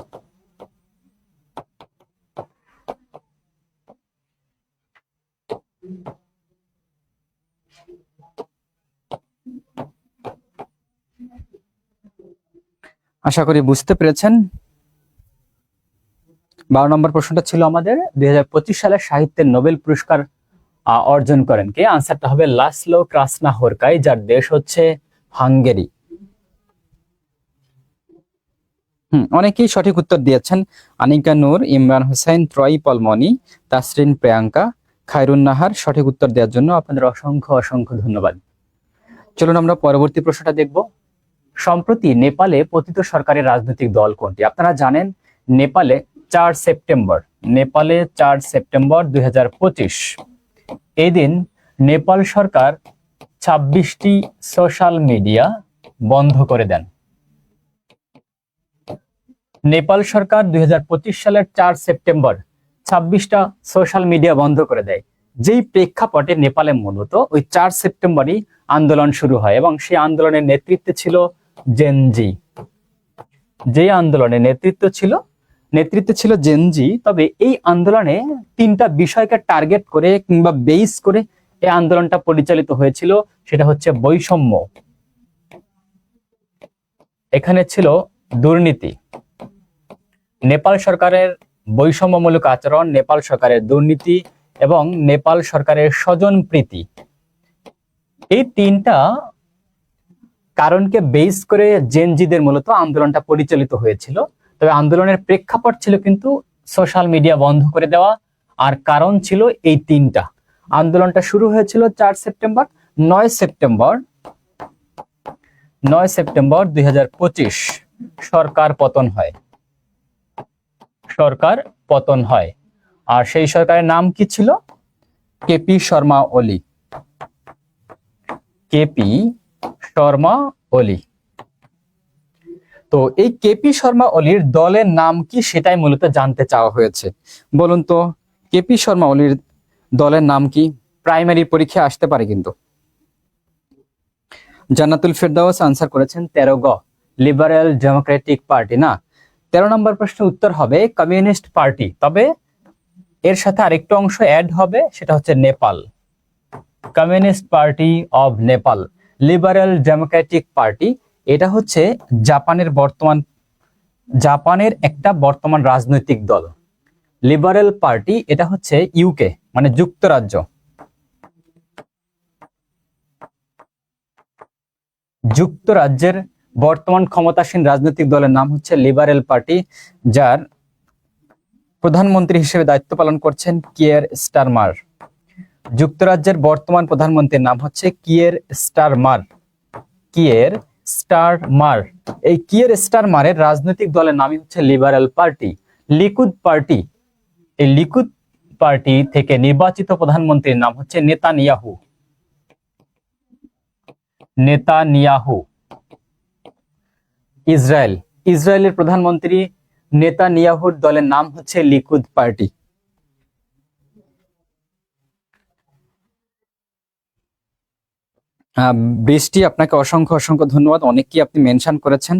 আশা করি বুঝতে পেরেছেন। 12 নম্বর প্রশ্নটা ছিল আমাদের 2025 সালে সাহিত্যের নোবেল পুরস্কার অর্জন করেন কে? আনসারটা হবে লাসলো ক্রাসনা-হোরকাই, যার দেশ হচ্ছে হাঙ্গেরি। অনেকেই সঠিক উত্তর দিয়েছেন। আনিকা নূর, ইমরান হোসেন, ত্রয়ী পলমনি, তাসরিন প্রিয়াঙ্কা, খায়রুন নাহার সঠিক উত্তর দেওয়ার জন্য আপনাদের অসংখ্য অসংখ্য ধন্যবাদ। চলুন আমরা পরবর্তী প্রশ্নটা দেখব। সম্প্রতি নেপালে পতিত সরকারের রাজনৈতিক দল কোনটি? আপনারা জানেন নেপালে 4 সেপ্টেম্বর 2025 এই দিন নেপাল সরকার 26টি সোশ্যাল মিডিয়া বন্ধ করে দেন। নেপাল সরকার 2025 সালের 4 সেপ্টেম্বর 26টা সোশ্যাল মিডিয়া বন্ধ করে দেয়। যেই প্রেক্ষাপটে নেপালে মূলত ওই 4 সেপ্টেম্বরই আন্দোলন শুরু হয় এবং সেই আন্দোলনের নেতৃত্বে ছিল জেনজি। যেই আন্দোলনের নেতৃত্বে ছিল জেনজি। তবে এই আন্দোলনে 3টা বিষয়কে টার্গেট করে কিংবা বেস করে এই আন্দোলনটা পরিচালিত হয়েছিল। সেটা হচ্ছে বৈষম্য, এখানে ছিল দুর্নীতি, নেপাল সরকারের বৈষম্যমূলক আচরণ, নেপাল সরকারের দুর্নীতি এবং নেপাল সরকারের স্বজনপ্রীতি। এই 3টা কারণকে বেস করে জেনজিদের মূলত আন্দোলনটা পরিচালিত হয়েছিল। তবে আন্দোলনের প্রেক্ষাপট ছিল কিন্তু সোশ্যাল মিডিয়া বন্ধ করে দেওয়া, আর কারণ ছিল এই 3টা। আন্দোলনটা শুরু হয়েছিল 4 সেপ্টেম্বর। 9 সেপ্টেম্বর 2025 সরকার পতন হয়। আর সেই সরকারের নাম কি ছিল? কেপি শর্মা ওলি। তো এই কেপি শর্মা ওলির দলের নাম কি সেটাই মূলত জানতে চাওয়া হয়েছে। বলুন তো কেপি শর্মা ওলির দলের নাম কি? প্রাইমারি পরীক্ষা আসতে পারে কিন্তু। জান্নাতুল ফেরদাউস আনসার করেছেন 13 গ, লিবারেল ডেমোক্রেটিক পার্টি। না, 13 নম্বর প্রশ্নের উত্তর হবে কমিউনিস্ট পার্টি। তবে এর সাথে আরেকটু অংশ অ্যাড হবে, সেটা হচ্ছে Nepal, communist party of Nepal. Liberal Democratic party এটা হচ্ছে জাপানের একটা বর্তমান রাজনৈতিক দল। লিবারেল পার্টি এটা হচ্ছে ইউকে মানে যুক্তরাজ্যের বর্তমান ক্ষমতাসীন রাজনৈতিক দলের নাম হচ্ছে লিবারেল পার্টি, যার প্রধানমন্ত্রী হিসেবে দায়িত্ব পালন করছেন কিয়ের স্টারমার। যুক্তরাজ্যের বর্তমান প্রধানমন্ত্রীর নাম হচ্ছে কিয়ের স্টারমার। এই কিয়ের স্টারমারের রাজনৈতিক দলের নামই হচ্ছে লিবারেল পার্টি। লিকুদ পার্টি থেকে নির্বাচিত প্রধানমন্ত্রীর নাম হচ্ছে নেতানিয়াহু। ইসরায়েলের প্রধানমন্ত্রী নেতানিয়াহুর দলের নাম হচ্ছে লিকুদ পার্টি। বৃষ্টি, আপনাকে অসংখ্য অসংখ্য ধন্যবাদ। অনেককেই আপনি মেনশন করেছেন,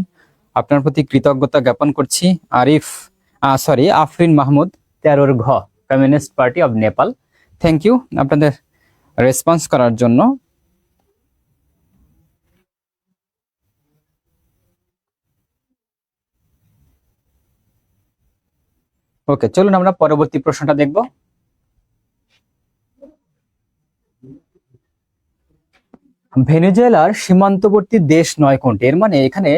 আপনার প্রতি কৃতজ্ঞতা জ্ঞাপন করছি। আফরিন মাহমুদ 13 ঘ, communist party of Nepal. Thank you আপনাদের রেসপন্স করার জন্য। ওকে, চলুন আমরা পরবর্তী প্রশ্নটা দেখব। ভেনেজুয়েলার সীমান্তবর্তী দেশ নয় কোনটি? এর মানে এখানে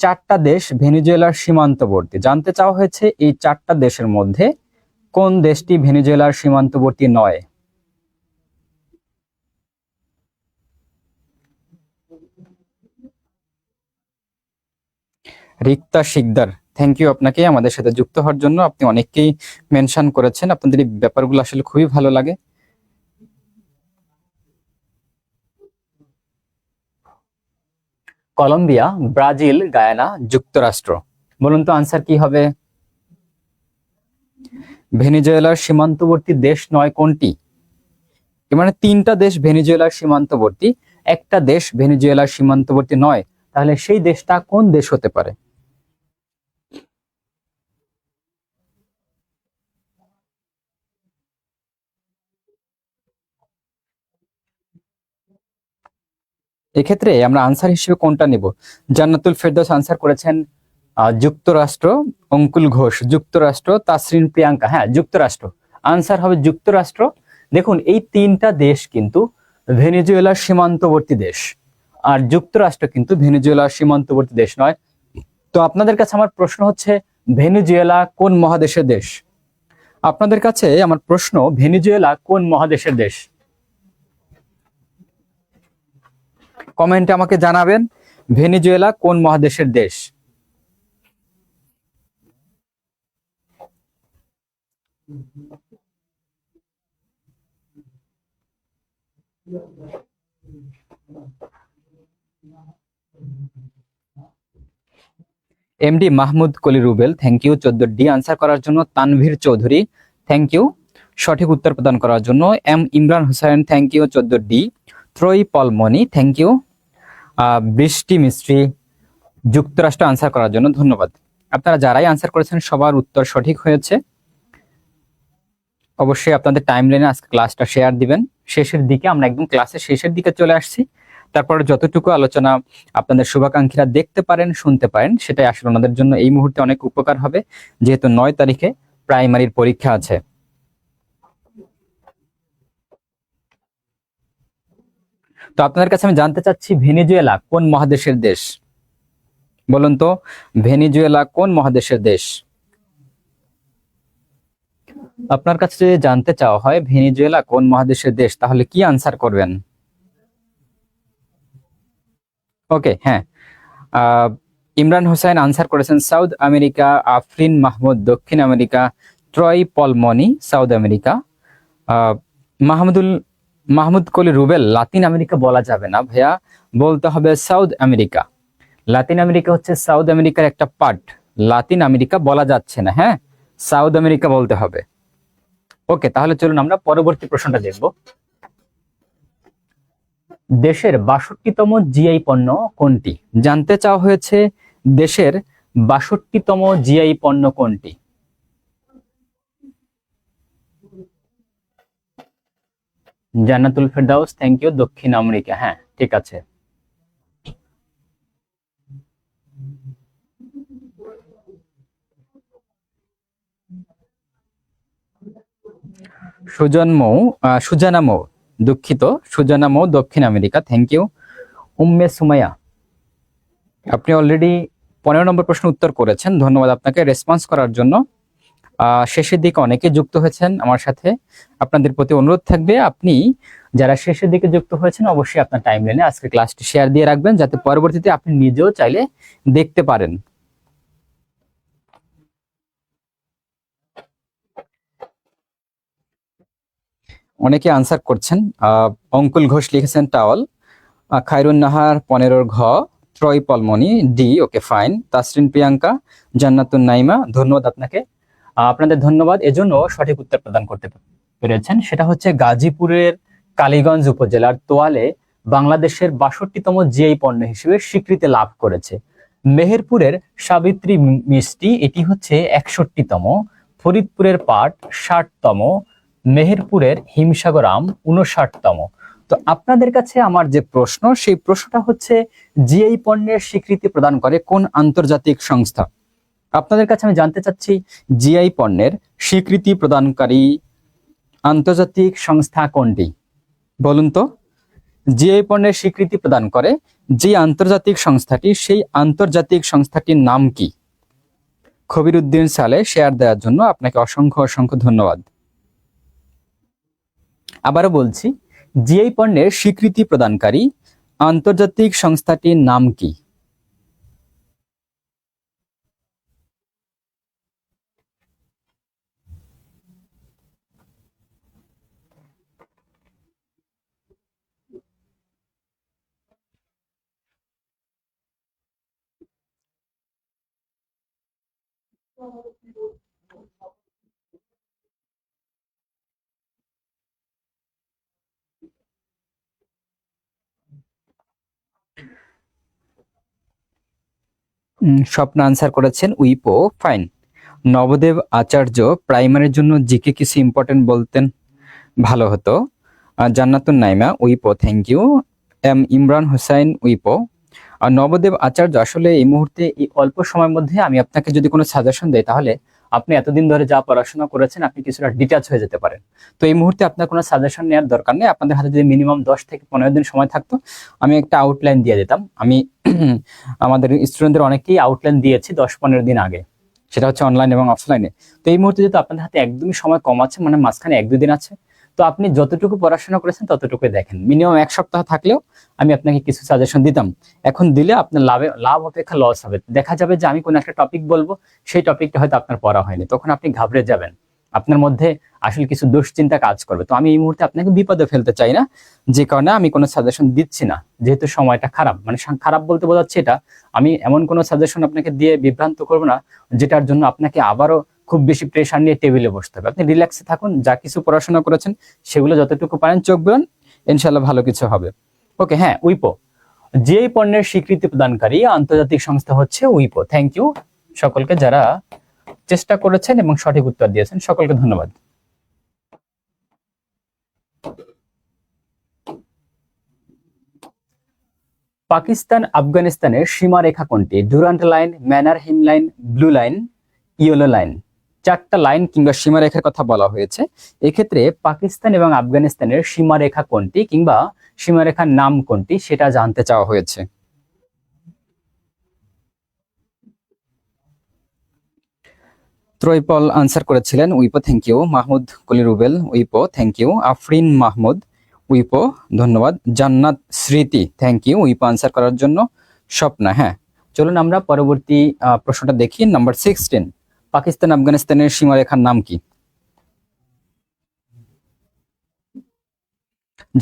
4টা দেশ ভেনেজুয়েলার সীমান্তবর্তী। জানতে চাওয়া হয়েছে এই 4টা দেশের মধ্যে কোন দেশটি ভেনেজুয়েলার সীমান্তবর্তী নয়। রিক্তা শিকদার, থ্যাংক ইউ আপনাকে আমাদের সাথে যুক্ত হওয়ার জন্য। আপনি অনেককেই মেনশন করেছেন, আপনাদের এই ব্যাপারগুলো আসলে খুবই ভালো লাগে। কলম্বিয়া, ব্রাজিল, গায়ানা, যুক্তরাষ্ট্র। বলুন তো আনসার কি হবে? ভেনেজুয়েলার সীমান্তবর্তী দেশ নয় কোনটি? এর মানে তিনটা দেশ ভেনেজুয়েলার সীমান্তবর্তী, একটা দেশ ভেনেজুয়েলার সীমান্তবর্তী নয়, তাহলে সেই দেশটা কোন দেশ হতে পারে? এক্ষেত্রে আমরা আনসার হিসেবে কোনটা নিব? জান্নাতুল ফেরদৌস আনসার করেছেন যুক্তরাষ্ট্র, অঙ্কুল ঘোষ যুক্তরাষ্ট্র, তাসরিন প্রিয়াঙ্কা হ্যাঁ যুক্তরাষ্ট্র। আনসার হবে যুক্তরাষ্ট্র। দেখুন এই তিনটা দেশ কিন্তু ভেনেজুয়েলার সীমান্তবর্তী দেশ, আর যুক্তরাষ্ট্র কিন্তু ভেনেজুয়েলার সীমান্তবর্তী দেশ নয়। তো আপনাদের কাছে আমার প্রশ্ন হচ্ছে, ভেনেজুয়েলা কোন মহাদেশের দেশ? আপনাদের কাছে আমার প্রশ্ন, ভেনেজুয়েলা কোন মহাদেশের দেশ? কমেন্টে আমাকে জানাবেন ভেনেজুয়েলা কোন মহাদেশের দেশ। MD Mahmud Koli Rubel, thank you 14 D answer করার জন্য। তানভীর চৌধুরী, থ্যাংক ইউ সঠিক উত্তর প্রদান করার জন্য। M Imran Hossain, thank you 14 D. Troyee Palmoni, thank you. Brishti Mistri যুক্তরাষ্ট্র আনসার করার জন্য ধন্যবাদ। আপনারা যারাই আনসার করেছেন সবার উত্তর সঠিক হয়েছে। অবশ্যই আপনাদের টাইমলাইনে আজকে ক্লাসটা শেয়ার দিবেন। শেষের দিকে আমরা একদম ক্লাসের শেষের দিকে চলে আসছি। তারপরে যতটুকু আলোচনা আপনাদের শুভাকাঙ্ক্ষীরা দেখতে পারেন, শুনতে পারেন, সেটাই আসলে ওনাদের জন্য এই মুহূর্তে অনেক উপকার হবে, যেহেতু 9 তারিখে প্রাইমারির পরীক্ষা আছে। তো আপনাদের কাছে আমি জানতে চাচ্ছি, ভেনেজুয়েলা কোন মহাদেশের দেশ? বলুন তো, ভেনেজুয়েলা কোন মহাদেশের দেশ? আপনার কাছে যদি জানতে চাওয়া হয় ভেনেজুয়েলা কোন মহাদেশের দেশ, তাহলে কি আনসার করবেন? ওকে, হ্যাঁ। ইমরান হোসেন আনসার করেছেন সাউথ আমেরিকা। আফরিন মাহমুদ দক্ষিণ আমেরিকা। Troy Palmoni South America. আহ, মাহমুদুল মাহমুদ কলি রুবেল, লাতিন আমেরিকা বলা যাবে না ভাইয়া, বলতে হবে সাউথ আমেরিকা। লাতিন আমেরিকা হচ্ছে সাউথ আমেরিকার একটা পার্ট, লাতিন আমেরিকা বলা যাচ্ছে না, হ্যাঁ সাউথ আমেরিকা বলতে হবে। ওকে, তাহলে চলুন আমরা পরবর্তী প্রশ্নটা দেখব। দেশের ৬২তম জিআই পণ্য কোনটি? জানতে চাওয়া হয়েছে দেশের ৬২তম জিআই পণ্য কোনটি? জান্নাতুল ফেরদাউস, থ্যাংক ইউ দক্ষিণ আমেরিকা, হ্যাঁ ঠিক আছে। সুজানা মৌ, দুঃখিত, সুজানা মৌ দক্ষিণ America, thank you. Umme Sumaiya, আপনি অলরেডি 15 নম্বর প্রশ্ন উত্তর করেছেন, ধন্যবাদ আপনাকে রেসপন্স করার জন্য। শেষের দিকে অনেকে যুক্ত হয়েছেন আমার সাথে, আপনাদের প্রতি অনুরোধ থাকবে আপনি যারা শেষের দিকে যুক্ত হয়েছেন অবশ্যই আপনার টাইমলাইনে আজকে ক্লাসটি শেয়ার দিয়ে রাখবেন, যাতে পরবর্তীতে আপনি নিজেও চাইলে দেখতে পারেন। অনেকে আনসার করছেন। অঙ্কুল ঘোষ লিখেছেন টাওয়াল। খায়রুন নাহার 15 ঘ। Troy Palmoni D, okay fine. Tasrin Priyanka, Jannatun Naima, ধন্যবাদ আপনাকে। আপনাদের ধন্যবাদ এজন্য সঠিক উত্তর প্রদান করতে পেরেছেন। সেটা হচ্ছে গাজীপুরের কালীগঞ্জ উপজেলার তোয়ালে বাংলাদেশের ৬২তম জিআই পণ্য হিসেবে স্বীকৃতি লাভ করেছে। মেহেরপুরের সাবিত্রী মিষ্টি, এটি হচ্ছে ৬১তম। ফরিদপুরের পাট ৬০তম। মেহেরপুরের হিমসাগর আম ৫৯তম। তো আপনাদের কাছে আমার যে প্রশ্ন, সেই প্রশ্নটা হচ্ছে জিআই পণ্যের স্বীকৃতি প্রদান করে কোন আন্তর্জাতিক সংস্থা? আপনাদের কাছে আমি জানতে চাচ্ছি, জিআই পণ্যের স্বীকৃতি প্রদানকারী আন্তর্জাতিক সংস্থা কোনটি? বলুন তো, জিআই পণ্যের স্বীকৃতি প্রদান করে যে আন্তর্জাতিক সংস্থাটি, সেই আন্তর্জাতিক সংস্থাটির নাম কি? খবির উদ্দিন সালে শেয়ার দেওয়ার জন্য আপনাকে অসংখ্য অসংখ্য ধন্যবাদ। আবারও বলছি, জিআই পণ্যের স্বীকৃতি প্রদানকারী আন্তর্জাতিক সংস্থাটির নাম কি? স্বপ্ন আনসার করেছেন উইপো, ফাইন। নবদেব আচার্য, প্রাইমারির জন্য জিকে কিছু ইম্পর্টেন্ট বলতেন ভালো হতো। জান্নাতুন নাইমা, উইপো, থ্যাংক ইউ। ইমরান হোসাইন, উইপো। আর নবদেব আচার্য, আসলে এই মুহূর্তে এই অল্প সময়ের মধ্যে আমি আপনাকে যদি কোনো সাজেশন দেই, তাহলে আপনি এতদিন ধরে যা পড়াশোনা করেছেন আপনি কিছুটা ডিটাচ হয়ে যেতে পারেন। তো এই মুহূর্তে আপনার কোনো সাজেশন নেওয়ার দরকার নেই। আপনাদের হাতে যদি মিনিমাম 10 থেকে 15 দিন সময় থাকতো, আমি একটা আউটলাইন দিয়ে দিতাম। আমি আমাদের স্টুডেন্টদের অনেকেই আউটলাইন দিয়েছি 10-15 দিন আগে, সেটা হচ্ছে অনলাইন এবং অফলাইনে। তো এই মুহূর্তে যেহেতু আপনাদের হাতে একদমই সময় কম আছে, মানে মাঝখানে 1-2 দিন আছে, তো আপনি যতটুকু পড়াশোনা করেছেন ততটুকুই দেখেন। মিনিমাম 1 সপ্তাহ থাকলেও আমি আপনাকে কিছু সাজেশন দিতাম। এখন দিলে আপনার লাভ অপেক্ষা লস হবে। দেখা যাবে যে আমি কোনো একটা টপিক বলবো, সেই টপিকটা হয়তো আপনার পড়া হয়নি, তখন আপনি ঘাবড়ে যাবেন, আপনার মধ্যে আসলে কিছু দুশ্চিন্তা কাজ করবে। তো আমি এই মুহূর্তে আপনাকে বিপদে ফেলতে চাই না, যে কারণে আমি কোনো সাজেশন দিচ্ছি না, যেহেতু সময়টা খারাপ। মানে খারাপ বলতে বোঝাচ্ছে এটা, আমি এমন কোনো সাজেশন আপনাকে দিয়ে বিভ্রান্ত করবো না যেটার জন্য আপনাকে আবারও খুব বেশি প্রেশার নিয়ে টেবিলে বসতে হবে। আপনি রিল্যাক্সে থাকুন, যা কিছু পড়াশোনা করেছেন সেগুলো যতটুকু পারেন চোখ বুলান, ইনশাল্লাহ ভালো কিছু হবে। ওকে, হ্যাঁ, উইপো, যে পণ্যের স্বীকৃতি প্রদানকারী আন্তর্জাতিক সংস্থা হচ্ছে উইপো। থ্যাংক ইউ সকলকে যারা চেষ্টা করেছেন এবং সঠিক উত্তর দিয়েছেন, সকলকে ধন্যবাদ। পাকিস্তান আফগানিস্তানের সীমারেখা কোনটি? Durand Line, Mannerheim Line, Blue Line, Yellow Line. 4টা লাইন কিংবা সীমারেখার কথা বলা হয়েছে। এক্ষেত্রে পাকিস্তান এবং আফগানিস্তানের সীমারেখা কোনটি কিংবা সীমারেখার নাম কোনটি সেটা জানতে চাওয়া হয়েছে। ত্রৈপল আনসার করেছিলেন উইপো, থ্যাংক ইউ। মাহমুদ কলি রুবেল, উইপো, থ্যাংক ইউ। আফরিন মাহমুদ, উইপো, ধন্যবাদ। জান্নাত স্মৃতি, থ্যাংক ইউ উইপো আনসার করার জন্য। স্বপ্না, হ্যাঁ। চলুন আমরা পরবর্তী প্রশ্নটা দেখি। নাম্বার 16, পাকিস্তান আফগানিস্তানের সীমারেখার নাম কি?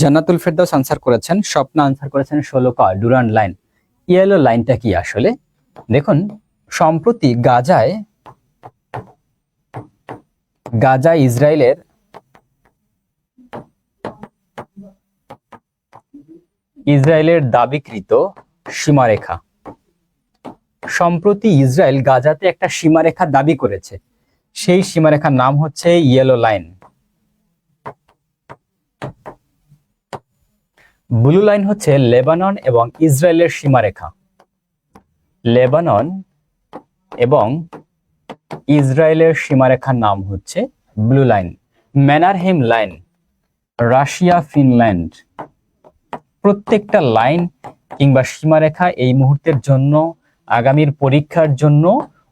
জান্নাতুল ফেরদৌস আনসার করেছেন, স্বপ্না আনসার করেছেন 16 কা ডুরান্ট লাইন। ইয়েলো লাইনটা কি আসলে? দেখুন, সম্প্রতি গাজায় ইসরায়েলের দাবিকৃত সীমারেখা। সম্প্রতি ইসরায়েল গাজাতে একটা সীমারেখা দাবি করেছে, সেই সীমারেখার নাম হচ্ছে ইয়েলো লাইন। ব্লু লাইন হচ্ছে লেবানন এবং ইসরায়েলের সীমারেখা। লেবানন এবং ইসরায়েলের সীমারেখার নাম হচ্ছে Blue Line. Mannerheim Line, Russia Finland. প্রত্যেকটা লাইন কিংবা সীমারেখা এই মুহূর্তের জন্য, আগামীর পরীক্ষার জন্য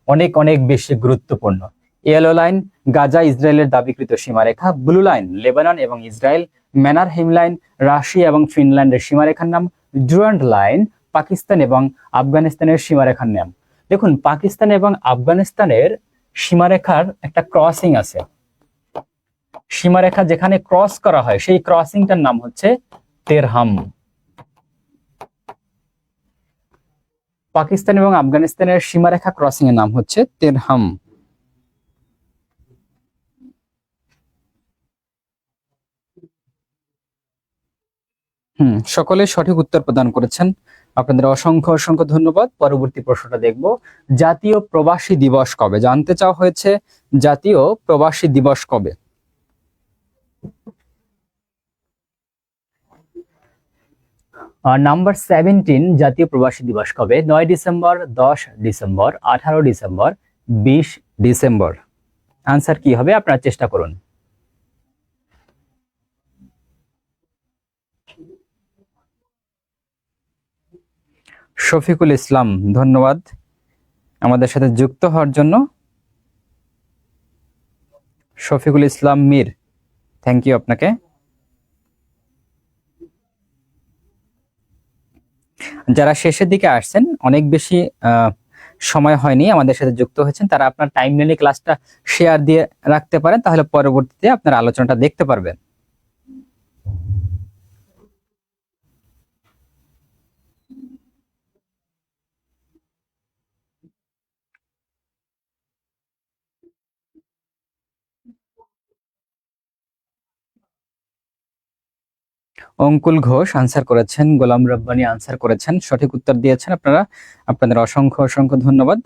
অনেক অনেক বেশি গুরুত্বপূর্ণ। ইয়েলো লাইন গাজা ইসরায়েলের দাবিকৃত সীমারেখা, ব্লু লাইন লেবানন এবং ইসরায়েল, ম্যানারহিম লাইন রাশিয়া এবং ফিনল্যান্ডের সীমারেখার নাম, ডুরান্ট লাইন পাকিস্তান এবং আফগানিস্তানের সীমারেখার নাম। দেখুন, পাকিস্তান এবং আফগানিস্তানের সীমারেখার একটা ক্রসিং আছে। সীমারেখা যেখানে ক্রস করা হয় সেই ক্রসিংটার নাম হচ্ছে তেরহাম। পাকিস্তান এবং আফগানিস্তানের সীমারেখা ক্রসিং এর নাম হচ্ছে তেরহাম। সকলে সঠিক উত্তর প্রদান করেছেন, আপনাদের অসংখ্য অসংখ্য ধন্যবাদ। পরবর্তী প্রশ্নটা দেখব, জাতীয় প্রবাসী দিবস কবে? জানতে চাওয়া হয়েছে জাতীয় প্রবাসী দিবস কবে। নাম্বার 17, জাতীয় প্রবাসী দিবস কবে? 9 December, 10 December, 18 December, 20 December. Answer কি হবে আপনারা চেষ্টা করুন। শফিকুল ইসলাম, ধন্যবাদ আমাদের সাথে যুক্ত হওয়ার জন্য। শফিকুল ইসলাম মীর, থ্যাংক ইউ আপনাকে। যারা শেষের দিকে আসছেন, অনেক বেশি সময় হয়নি আমাদের সাথে যুক্ত হয়েছেন, তারা আপনার টাইম লাইনে ক্লাসটা শেয়ার দিয়ে রাখতে পারেন, তাহলে পরবর্তীতে আপনার আলোচনাটা দেখতে পারবেন। অঙ্কুল ঘোষ আনসার করেছেন, গোলাম রব্বানী আনসার করেছেন, সঠিক উত্তর দিয়েছেন আপনারা, আপনাদের অসংখ্য অসংখ্য ধন্যবাদ।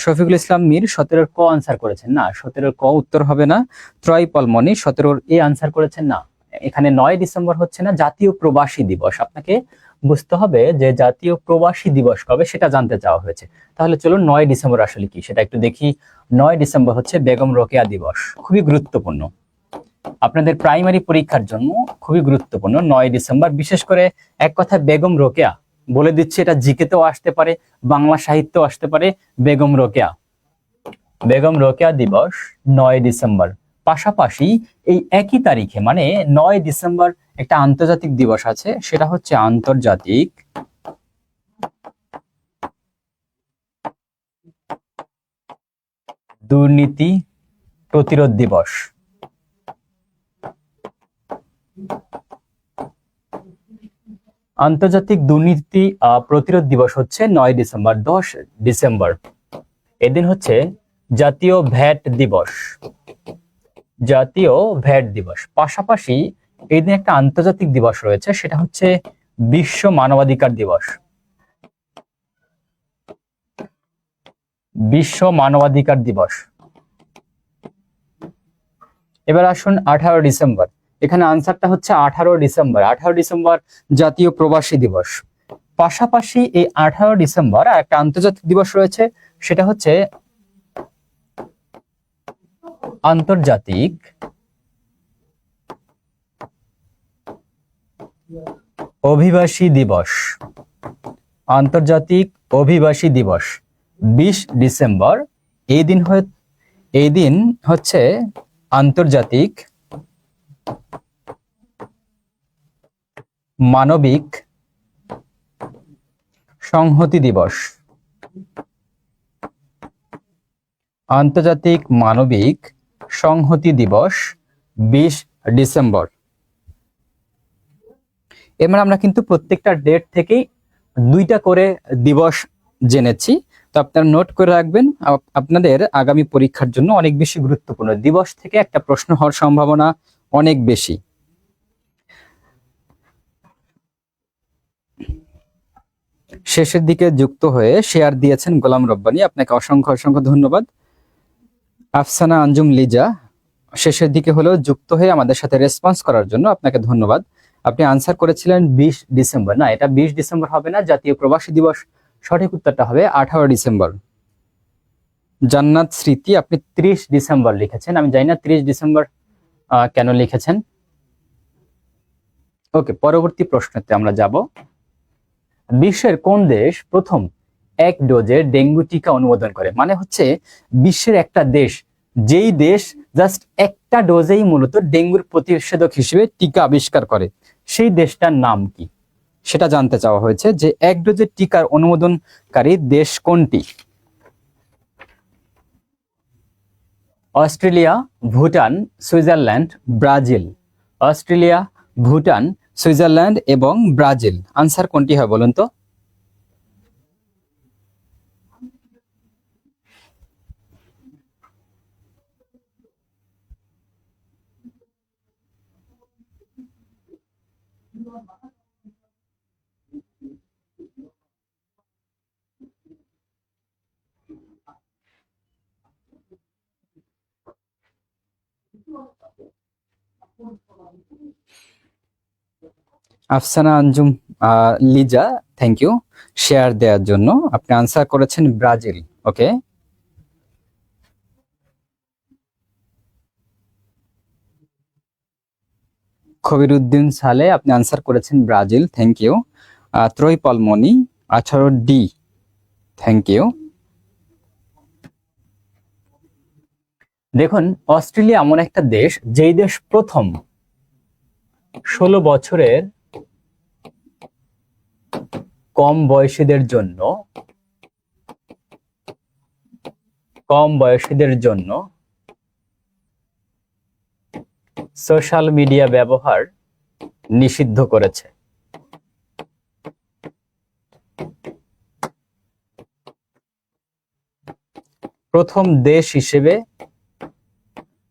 শফিকুল ইসলাম মীর 17 ক আনসার করেছেন, না 17 ক উত্তর হবে না। ত্রয় পলমনি 17 এ আনসার করেছেন, না এখানে 9 ডিসেম্বর হচ্ছে না, জাতীয় প্রবাসী দিবস। আপনাকে বুঝতে হবে যে জাতীয় প্রবাসী দিবস কবে সেটা জানতে চাওয়া হয়েছে। তাহলে চলুন 9 ডিসেম্বর আসলে কি সেটা একটু দেখি। 9 ডিসেম্বর হচ্ছে বেগম রোকেয়া দিবস, খুবই গুরুত্বপূর্ণ আপনাদের প্রাইমারি পরীক্ষার জন্য, খুবই গুরুত্বপূর্ণ 9 ডিসেম্বর। বিশেষ করে এক কথায় বেগম রোকেয়া, বলে দিচ্ছি এটা জিকেতেও আসতে পারে, বাংলা সাহিত্যেও আসতে পারে। বেগম রোকেয়া, বেগম রোকেয়া দিবস 9 ডিসেম্বর। পাশাপাশি এই একই তারিখে মানে 9 ডিসেম্বর একটা আন্তর্জাতিক দিবস আছে, সেটা হচ্ছে আন্তর্জাতিক দুর্নীতি প্রতিরোধ দিবস। আন্তর্জাতিক দুর্নীতি প্রতিরোধ দিবস হচ্ছে 9 ডিসেম্বর। 10 ডিসেম্বর এদিন হচ্ছে জাতীয় ভ্যাট দিবস, জাতীয় ভ্যাট দিবস। পাশাপাশি এই দিন একটা আন্তর্জাতিক দিবস রয়েছে, সেটা হচ্ছে বিশ্ব মানবাধিকার দিবস, বিশ্ব মানবাধিকার দিবস। এবার আসুন 18 ডিসেম্বর, এখানে আনসারটা হচ্ছে 18 ডিসেম্বর। 18 ডিসেম্বর জাতীয় প্রবাসী দিবস। পাশাপাশি এই 18 ডিসেম্বর আর একটা আন্তর্জাতিক দিবস রয়েছে, সেটা হচ্ছে আন্তর্জাতিক অভিবাসী দিবস, আন্তর্জাতিক অভিবাসী দিবস 20 ডিসেম্বর। এই দিন হচ্ছে আন্তর্জাতিক মানবিক সংহতি দিবস, আন্তর্জাতিক মানবিক সংহতি দিবস 20 ডিসেম্বর। এবার আমরা কিন্তু প্রত্যেকটা ডেট থেকেই 2টা করে দিবস জেনেছি, তো আপনারা নোট করে রাখবেন, আপনাদের আগামী পরীক্ষার জন্য অনেক বেশি গুরুত্বপূর্ণ। দিবস থেকে একটা প্রশ্ন হওয়ার সম্ভাবনা অনেক বেশি। শেষের দিকে যুক্ত হয়ে শেয়ার দিয়েছেন গোলাম রব্বানী, আপনাকে অসংখ্য অসংখ্য ধন্যবাদ। আফসানা আঞ্জুম লিজা শেষের দিকে হলেও যুক্ত হয়ে আমাদের সাথে রেসপন্স করার জন্য আপনাকে ধন্যবাদ। আপনি আনসার করেছিলেন 20 ডিসেম্বর, না এটা 20 ডিসেম্বর হবে না, জাতীয় প্রবাসী দিবস। সঠিক উত্তরটা হবে 18 ডিসেম্বর। জান্নাত স্মৃতি আপনি 30 ডিসেম্বর লিখেছেন, আমি জানি না 30 ডিসেম্বর কেন লিখেছেন। ওকে, পরবর্তী প্রশ্নতে আমরা যাব। বিশ্বের কোন দেশ প্রথম 1 ডোজের ডেঙ্গু টিকা অনুমোদন করে? মানে হচ্ছে বিশ্বের একটা দেশ, যেই দেশ জাস্ট একটা ডোজেই মূলত ডেঙ্গুর প্রতিষেধক হিসেবে টিকা আবিষ্কার করে, সেই দেশটার নাম কি সেটা জানতে চাওয়া হয়েছে, যে 1 ডোজের টিকার অনুমোদনকারী দেশ কোনটি? Australia, Bhutan, Switzerland, Brazil. Australia, Bhutan, Switzerland এবং ব্রাজিল। আনসার কোনটি হয় বলুন তো? Afsana Anjum Liza, thank you share দেওয়ার জন্য। আপনি আনসার করেছেন ব্রাজিল। ওকে, খবিরউদ্দিন সালে আপনি আনসার করেছেন Brazil, thank you. Troy Palmoni 18 D, thank you. দেখুন, অস্ট্রেলিয়া এমন একটা দেশ, যেই দেশ প্রথম 16 বছরের কম বয়সীদের জন্য সোশ্যাল মিডিয়া ব্যবহার নিষিদ্ধ করেছে। প্রথম দেশ হিসেবে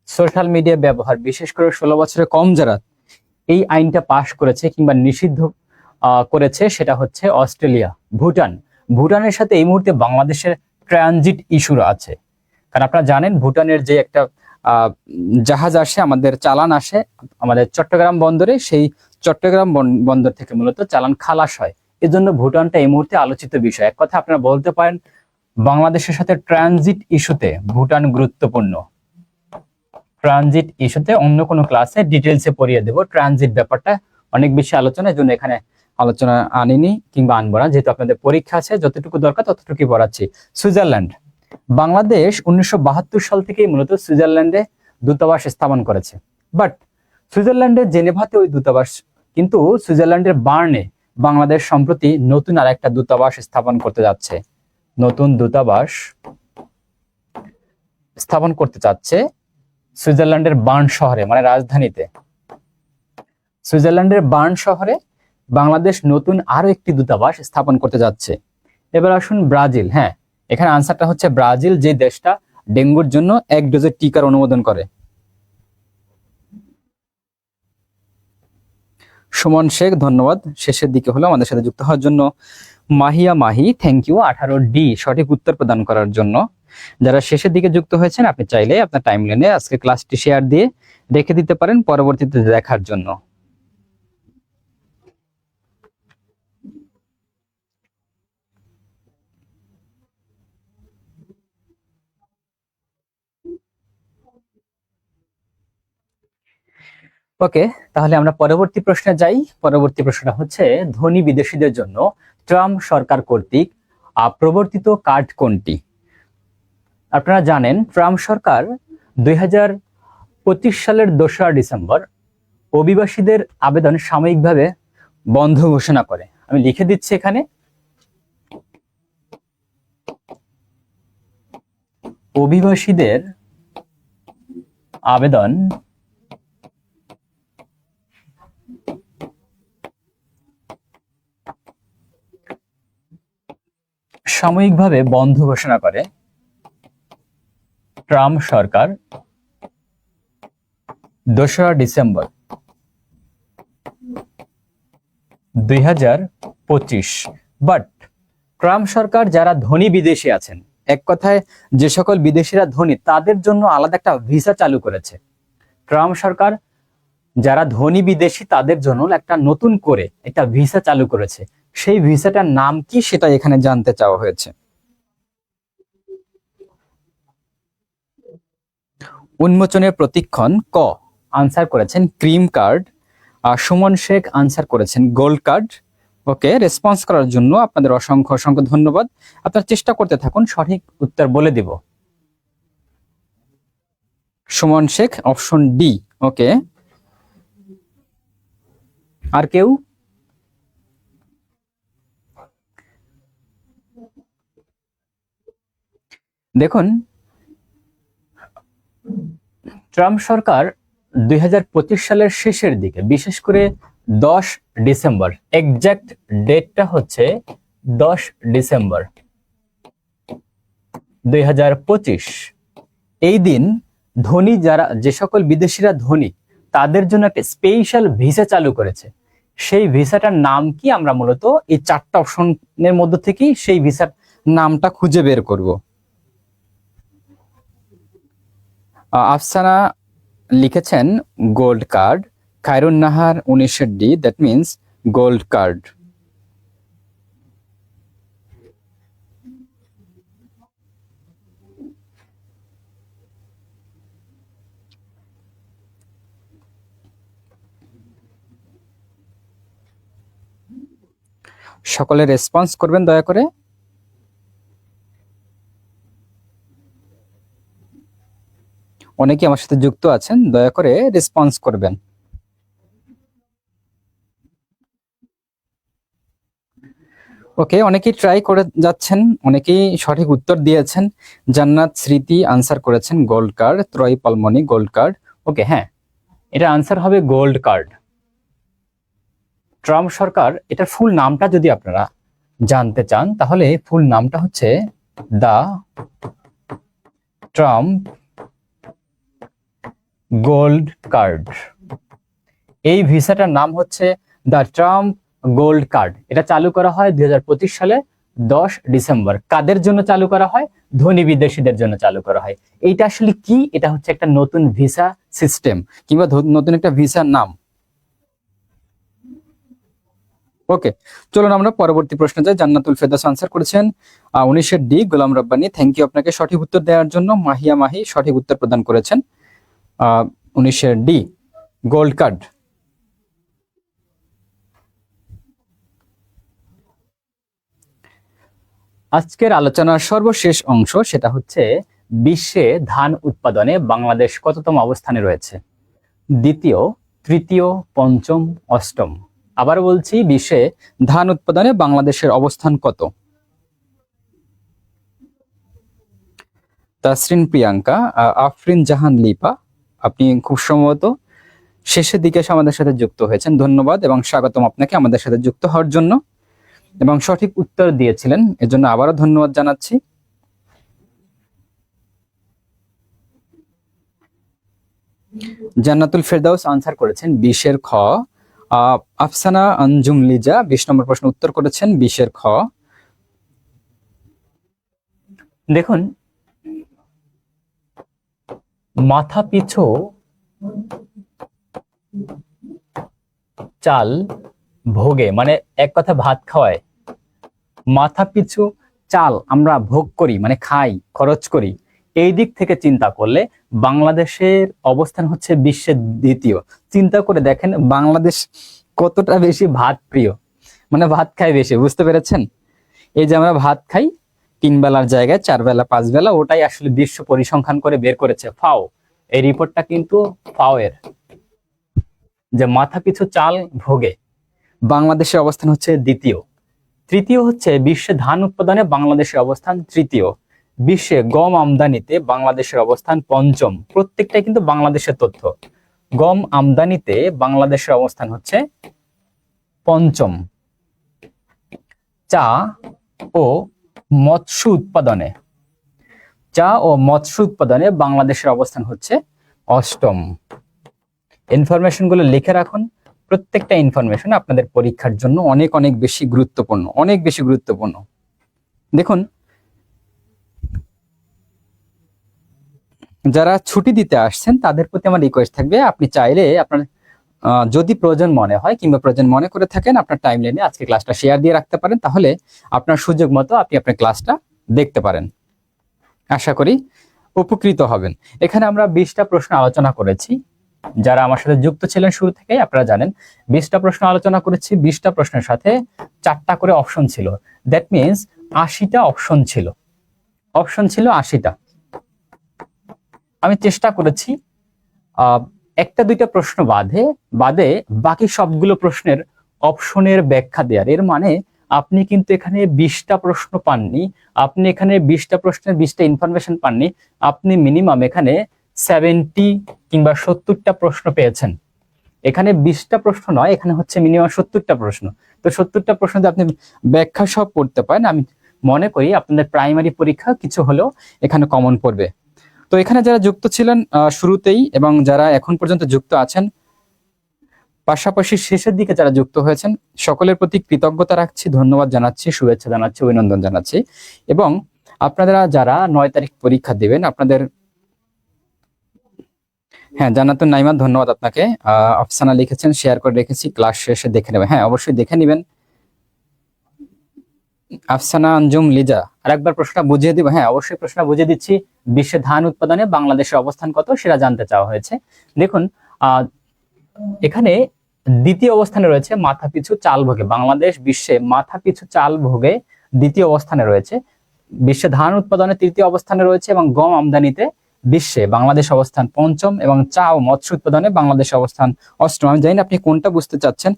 সোশ্যাল মিডিয়া ব্যবহার, বিশেষ করে 16 বছরের কম যারা এই আইনটা পাশ করেছে কিংবা নিষিদ্ধ করেছে সেটা হচ্ছে অস্ট্রেলিয়া। ভুটানের সাথে এই মুহূর্তে বাংলাদেশের ট্রানজিট ইস্যু আছে, কারণ আপনারা জানেন ভুটানের যে একটা জাহাজ আসে, আমাদের চালান আসে আমাদের চট্টগ্রাম বন্দরে, সেই চট্টগ্রাম বন্দর থেকে মূলত চালান খালাস হয়। এজন্য ভুটানটা এই মুহূর্তে আলোচিত বিষয়। এক কথা আপনারা বলতে পারেন বাংলাদেশের সাথে ট্রানজিট ইস্যুতে ভুটান গুরুত্বপূর্ণ। ট্রানজিট ইস্যুতে অন্য কোনো ক্লাসে ডিটেলসে পড়িয়ে দেব। ট্রানজিট ব্যাপারটা অনেক বেশি আলোচনা, এজন্য এখানে আলোচনা আনিনি কিংবা আনবো না, যেহেতু আপনাদের পরীক্ষা আছে, যতটুকু দরকার ততটুকুই পড়াচ্ছি। সুইজারল্যান্ড, বাংলাদেশ 1972 সাল থেকেই মূলত সুইজারল্যান্ডে দূতাবাস স্থাপন করেছে। বাট সুইজারল্যান্ডের জেনেভাতে ওই দূতাবাস, কিন্তু সুইজারল্যান্ডের বার্নে বাংলাদেশ সম্প্রতি নতুন আর একটা দূতাবাস স্থাপন করতে যাচ্ছে। নতুন দূতাবাস স্থাপন করতে চাচ্ছে সুইজারল্যান্ডের বার্ন শহরে, মানে রাজধানীতে। সুইজারল্যান্ডের বার্ন শহরে বাংলাদেশ নতুন আরো একটি দূতাবাস স্থাপন করতে যাচ্ছে। এবার আসুন ব্রাজিল। হ্যাঁ, এখানে আনসারটা হচ্ছে ব্রাজিল, যে দেশটা ডেঙ্গুর জন্য 1 ডোজের টিকার অনুমোদন করে। সুমন শেখ, ধন্যবাদ শেষের দিকে হলো আমাদের সাথে যুক্ত হওয়ার জন্য। Mahiya Mahi, thank you 18D সঠিক উত্তর প্রদান করার জন্য। যারা শেষের দিকে যুক্ত হয়েছেন আপনি চাইলে আপনার টাইমলাইনে আজকে ক্লাসটি শেয়ার দিয়ে রেখে দিতে পারেন পরবর্তীতে দেখার জন্য। ওকে, তাহলে আমরা পরবর্তী প্রশ্নে যাই। পরবর্তী প্রশ্নটা হচ্ছে ধনী বিদেশিদের জন্য ট্রাম্প সরকার কর্তৃক প্রবর্তিত কার্ড কোনটি? আপনারা জানেন ট্রাম্প সরকার 2025 সালের 2রা ডিসেম্বর অভিবাসীদের আবেদন সাময়িকভাবে বন্ধ ঘোষণা করে। আমি লিখে দিচ্ছি এখানে, অভিবাসীদের আবেদন সাময়িকভাবে বন্ধ ঘোষণা করে ট্রাম্প সরকার 2রা ডিসেম্বর 2025। বাট ট্রাম্প সরকার যারা ধনী বিদেশি আছেন, এক কথায় যে সকল বিদেশিরা ধনী, তাদের জন্য আলাদা একটা ভিসা চালু করেছে। ট্রাম্প সরকার যারা ধনী বিদেশি তাদের জন্য একটা নতুন করে একটা ভিসা চালু করেছে। সেই ভিসাটার নাম কি সেটা এখানে জানতে চাওয়া হয়েছে। উন্মোচনের প্রতিক্ষণ ক আনসার করেছেন cream card. Suman Sheikh answer করেছেন গোল্ড কার্ড। ওকে, রেসপন্স করার জন্য আপনাদের অসংখ্য অসংখ্য ধন্যবাদ। আপনারা চেষ্টা করতে থাকুন, সঠিক উত্তর বলে দিব। Suman Sheikh option D. Okay, আর কেউ? দেখুন, ট্রাম্প সরকার 2025 সালের শেষের দিকে, বিশেষ করে 10 ডিসেম্বর, এক্সাক্ট ডেটটা হচ্ছে 10 ডিসেম্বর 2025, এই দিন ধনী যারা, যে সকল বিদেশিরা ধনী, তাদের জন্য একটা স্পেশাল ভিসা চালু করেছে। সেই ভিসাটার নাম কি? আমরা মূলত এই 4টা অপশনের মধ্যে থেকেই সেই ভিসার নামটা খুঁজে বের করব। আফসানা লিখেছেন gold card. Khairun Nahar 19D, that means gold card. সকলে রেসপন্স করবেন দয়া করে। অনেকে আমার সাথে যুক্ত আছেন, দয়া করে রেসপন্স করবেন। ওকে, অনেকেই ট্রাই করে যাচ্ছেন, অনেকেই সঠিক উত্তর দিয়েছেন। জান্নাত স্মৃতি আনসার করেছেন gold card. Troy Palmoni gold card. Okay, হ্যাঁ, এটা আনসার হবে গোল্ড কার্ড। ট্রাম্প সরকার, এটার ফুল নামটা যদি আপনারা জানতে চান তাহলে ফুল নামটা হচ্ছে দা ট্রাম্প গোল্ড কার্ড। এই ভিসাটার নাম হচ্ছে দ্য ট্রাম্প গোল্ড কার্ড। এটা চালু করা হয় 2025 সালে 10 ডিসেম্বর। কাদের জন্য চালু করা হয়? ধনী বিদেশিদের জন্য চালু করা হয়। এইটা আসলে কি? এটা হচ্ছে একটা নতুন ভিসা সিস্টেম কিংবা নতুন একটা ভিসার নাম। ওকে, চলুন আমরা পরবর্তী প্রশ্নে যাই। জান্নাতুল ফেরদৌস আনসার করেছেন 19 D. Golam Rabbani, thank you আপনাকে সঠিক উত্তর দেওয়ার জন্য। মাহিয়া মাহি সঠিক উত্তর প্রদান করেছেন 19 ডি, গোল্ড কার্ড। আজকের আলোচনার সর্বশেষ অংশ, সেটা হচ্ছে বিশ্বে ধান উৎপাদনে বাংলাদেশ কততম অবস্থানে রয়েছে? দ্বিতীয়, তৃতীয়, পঞ্চম, অষ্টম। আবার বলছি, বিশ্বে ধান উৎপাদনে বাংলাদেশের অবস্থান কত? তাসরিন প্রিয়াঙ্কা, আফরিন জাহান লিপা, আপনি খুব সম্ভবত শেষের দিকে এসে আমাদের সাথে যুক্ত হয়েছেন। ধন্যবাদ এবং স্বাগতম আপনাকে আমাদের সাথে যুক্ত হওয়ার জন্য, এবং সঠিক উত্তর দিয়েছিলেন এজন্য আবারও ধন্যবাদ জানাচ্ছি। জান্নাতুল ফেরদাউস আনসার করেছেন 20 খ। আফসানা আঞ্জুম লিজা 20 নম্বর প্রশ্ন উত্তর করেছেন 20 খ। দেখুন, মাথা পিছু চাল ভোগে, মানে এক কথা ভাত খাওয়ায়। মাথা পিছু চাল আমরা ভোগ করি, মানে খাই, খরচ করি। এই দিক থেকে চিন্তা করলে বাংলাদেশের অবস্থান হচ্ছে বিশ্বের দ্বিতীয়। চিন্তা করে দেখেন বাংলাদেশ কতটা বেশি ভাত প্রিয়, মানে ভাত খাই বেশি, বুঝতে পেরেছেন? এই যে আমরা ভাত খাই 3 বেলার জায়গায় 4 বেলা 5 বেলা, ওটাই আসলে বিশ্ব পরিসংখ্যান করে বের করেছে ফাও। এই রিপোর্টটা কিন্তু ফাও এর, যে মাথা পিছু চাল ভোগে বাংলাদেশের অবস্থান হচ্ছে দ্বিতীয়। তৃতীয় হচ্ছে বিশ্বে ধান উৎপাদনে বাংলাদেশের অবস্থান তৃতীয়। বিশ্বে গম আমদানিতে বাংলাদেশের অবস্থান পঞ্চম। প্রত্যেকটাই কিন্তু বাংলাদেশের তথ্য। গম আমদানিতে বাংলাদেশের অবস্থান হচ্ছে পঞ্চম। চা ও মৎস্য উৎপাদনে বাংলাদেশের অবস্থান হচ্ছে অষ্টম। ইনফরমেশন গুলো লিখে রাখুন। প্রত্যেকটা ইনফরমেশন আপনাদের পরীক্ষার জন্য অনেক অনেক বেশি গুরুত্বপূর্ণ, অনেক বেশি গুরুত্বপূর্ণ। দেখুন, যারা ছুটি দিতে আসছেন তাদের প্রতি আমার রিকোয়েস্ট থাকবে, আপনি চাইলে আপনার যদি প্রয়োজন মনে হয় কিংবা প্রয়োজন মনে করে থাকেন, আপনার টাইম লাইনে আজকে ক্লাসটা শেয়ার দিয়ে রাখতে পারেন। তাহলে আপনার সুযোগ মতো আপনি আপনার ক্লাসটা দেখতে পারেন। আশা করি উপকৃত হবেন। এখানে আমরা 20টা প্রশ্ন আলোচনা করেছি। যারা আমার সাথে যুক্ত ছিলেন শুরু থেকেই আপনারা জানেন 20টা প্রশ্ন আলোচনা করেছি। 20টা প্রশ্নের সাথে 4টা করে অপশন ছিল। দ্যাট মিনস 80টা অপশন ছিল। 80টা। আমি চেষ্টা করেছি একটা দুইটা প্রশ্ন বাদে বাকি সবগুলো প্রশ্নের অপশনের ব্যাখ্যা দেওয়ার। এর মানে আপনি কিন্তু এখানে 20টা প্রশ্ন পাননি, আপনি এখানে 20টা প্রশ্নের 20টা ইনফরমেশন পাননি, আপনি মিনিমাম এখানে 70 কিংবা 70টা প্রশ্ন পেয়েছেন। এখানে 20টা প্রশ্ন নয়, এখানে হচ্ছে মিনিমাম 70টা প্রশ্ন। তো 70টা প্রশ্ন যদি আপনি ব্যাখ্যা সব পড়তে পারেন, আমি মনে করি আপনাদের প্রাইমারি পরীক্ষা কিছু হলেও এখানে কমন পড়বে। তো এখানে যারা যুক্ত ছিলেন শুরুতেই এবং যারা এখন পর্যন্ত যুক্ত আছেন, পাশাপাশি শেষের দিকে যারা যুক্ত হয়েছেন, সকলের প্রতি কৃতজ্ঞতা রাখছি, ধন্যবাদ জানাচ্ছি, শুভেচ্ছা জানাচ্ছি, অভিনন্দন জানাচ্ছি। এবং আপনারা যারা 9 তারিখ পরীক্ষা দেবেন, আপনাদের হ্যাঁ জান্নাতুন নাইমা, ধন্যবাদ আপনাকে। আফসানা লিখেছেন শেয়ার করে রেখেছি, ক্লাস শেষে দেখে নেবেন। হ্যাঁ অবশ্যই দেখে নেবেন। আফসানা আঞ্জুম লিজা, আরেকবার প্রশ্নটা বুঝিয়ে দিব। হ্যাঁ অবশ্যই প্রশ্ন বুঝিয়ে দিচ্ছি। বিশ্বে ধান উৎপাদনে বাংলাদেশের অবস্থান কত সেটা জানতে চাওয়া হয়েছে। দেখুন, এখানে দ্বিতীয় অবস্থানে রয়েছে মাথা পিছু চাল ভোগে। বাংলাদেশ বিশ্বে মাথা পিছু চাল ভোগে দ্বিতীয় অবস্থানে রয়েছে। বিশ্বে ধান উৎপাদনে তৃতীয় অবস্থানে রয়েছে এবং গম আমদানিতে বিশ্বে বাংলাদেশ অবস্থান পঞ্চম এবং চা ও মৎস্য উৎপাদনে বাংলাদেশ অবস্থান অষ্টম। আমি জানি না আপনি কোনটা বুঝতে চাচ্ছেন।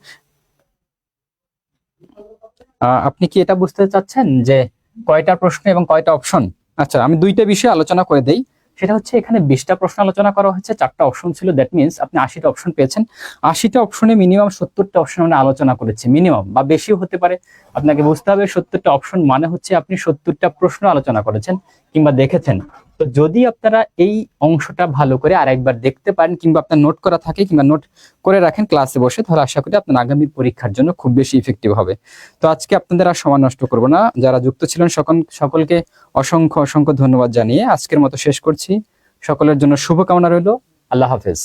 আপনি কি এটা বুঝতে চাচ্ছেন যে কয়টা প্রশ্ন এবং কয়টা অপশন? আচ্ছা, আমি দুইটা বিষয় আলোচনা করে দেই। সেটা হচ্ছে এখানে 20টা প্রশ্ন আলোচনা করা হয়েছে, 4টা অপশন ছিল। দ্যাট মিনস আপনি 80টা অপশন পেয়েছেন। 80টা অপশনে মিনিমাম 70টা অপশন মানে আলোচনা করেছি, মিনিমাম, বা বেশিও হতে পারে। আপনাকে বুঝতে হবে 70টা অপশন মানে হচ্ছে আপনি 70টা প্রশ্ন আলোচনা করেছেন কিংবা দেখেছেন। তো যদি আপনারা এই অংশটা ভালো করে আরেকবার দেখতে পারেন, কিংবা আপনার নোট করা থাকে কিংবা নোট করে রাখেন ক্লাসে বসে, তাহলে আশা করি আপনার আগামী পরীক্ষার জন্য খুব বেশি ইফেক্টিভ হবে। তো আজকে আপনাদের আর সময় নষ্ট করব না, যারা যুক্ত ছিলেন সকলকে অসংখ্য অসংখ্য ধন্যবাদ জানিয়ে আজকের মতো শেষ করছি। সকলের জন্য শুভকামনা রইল। আল্লাহ হাফেজ।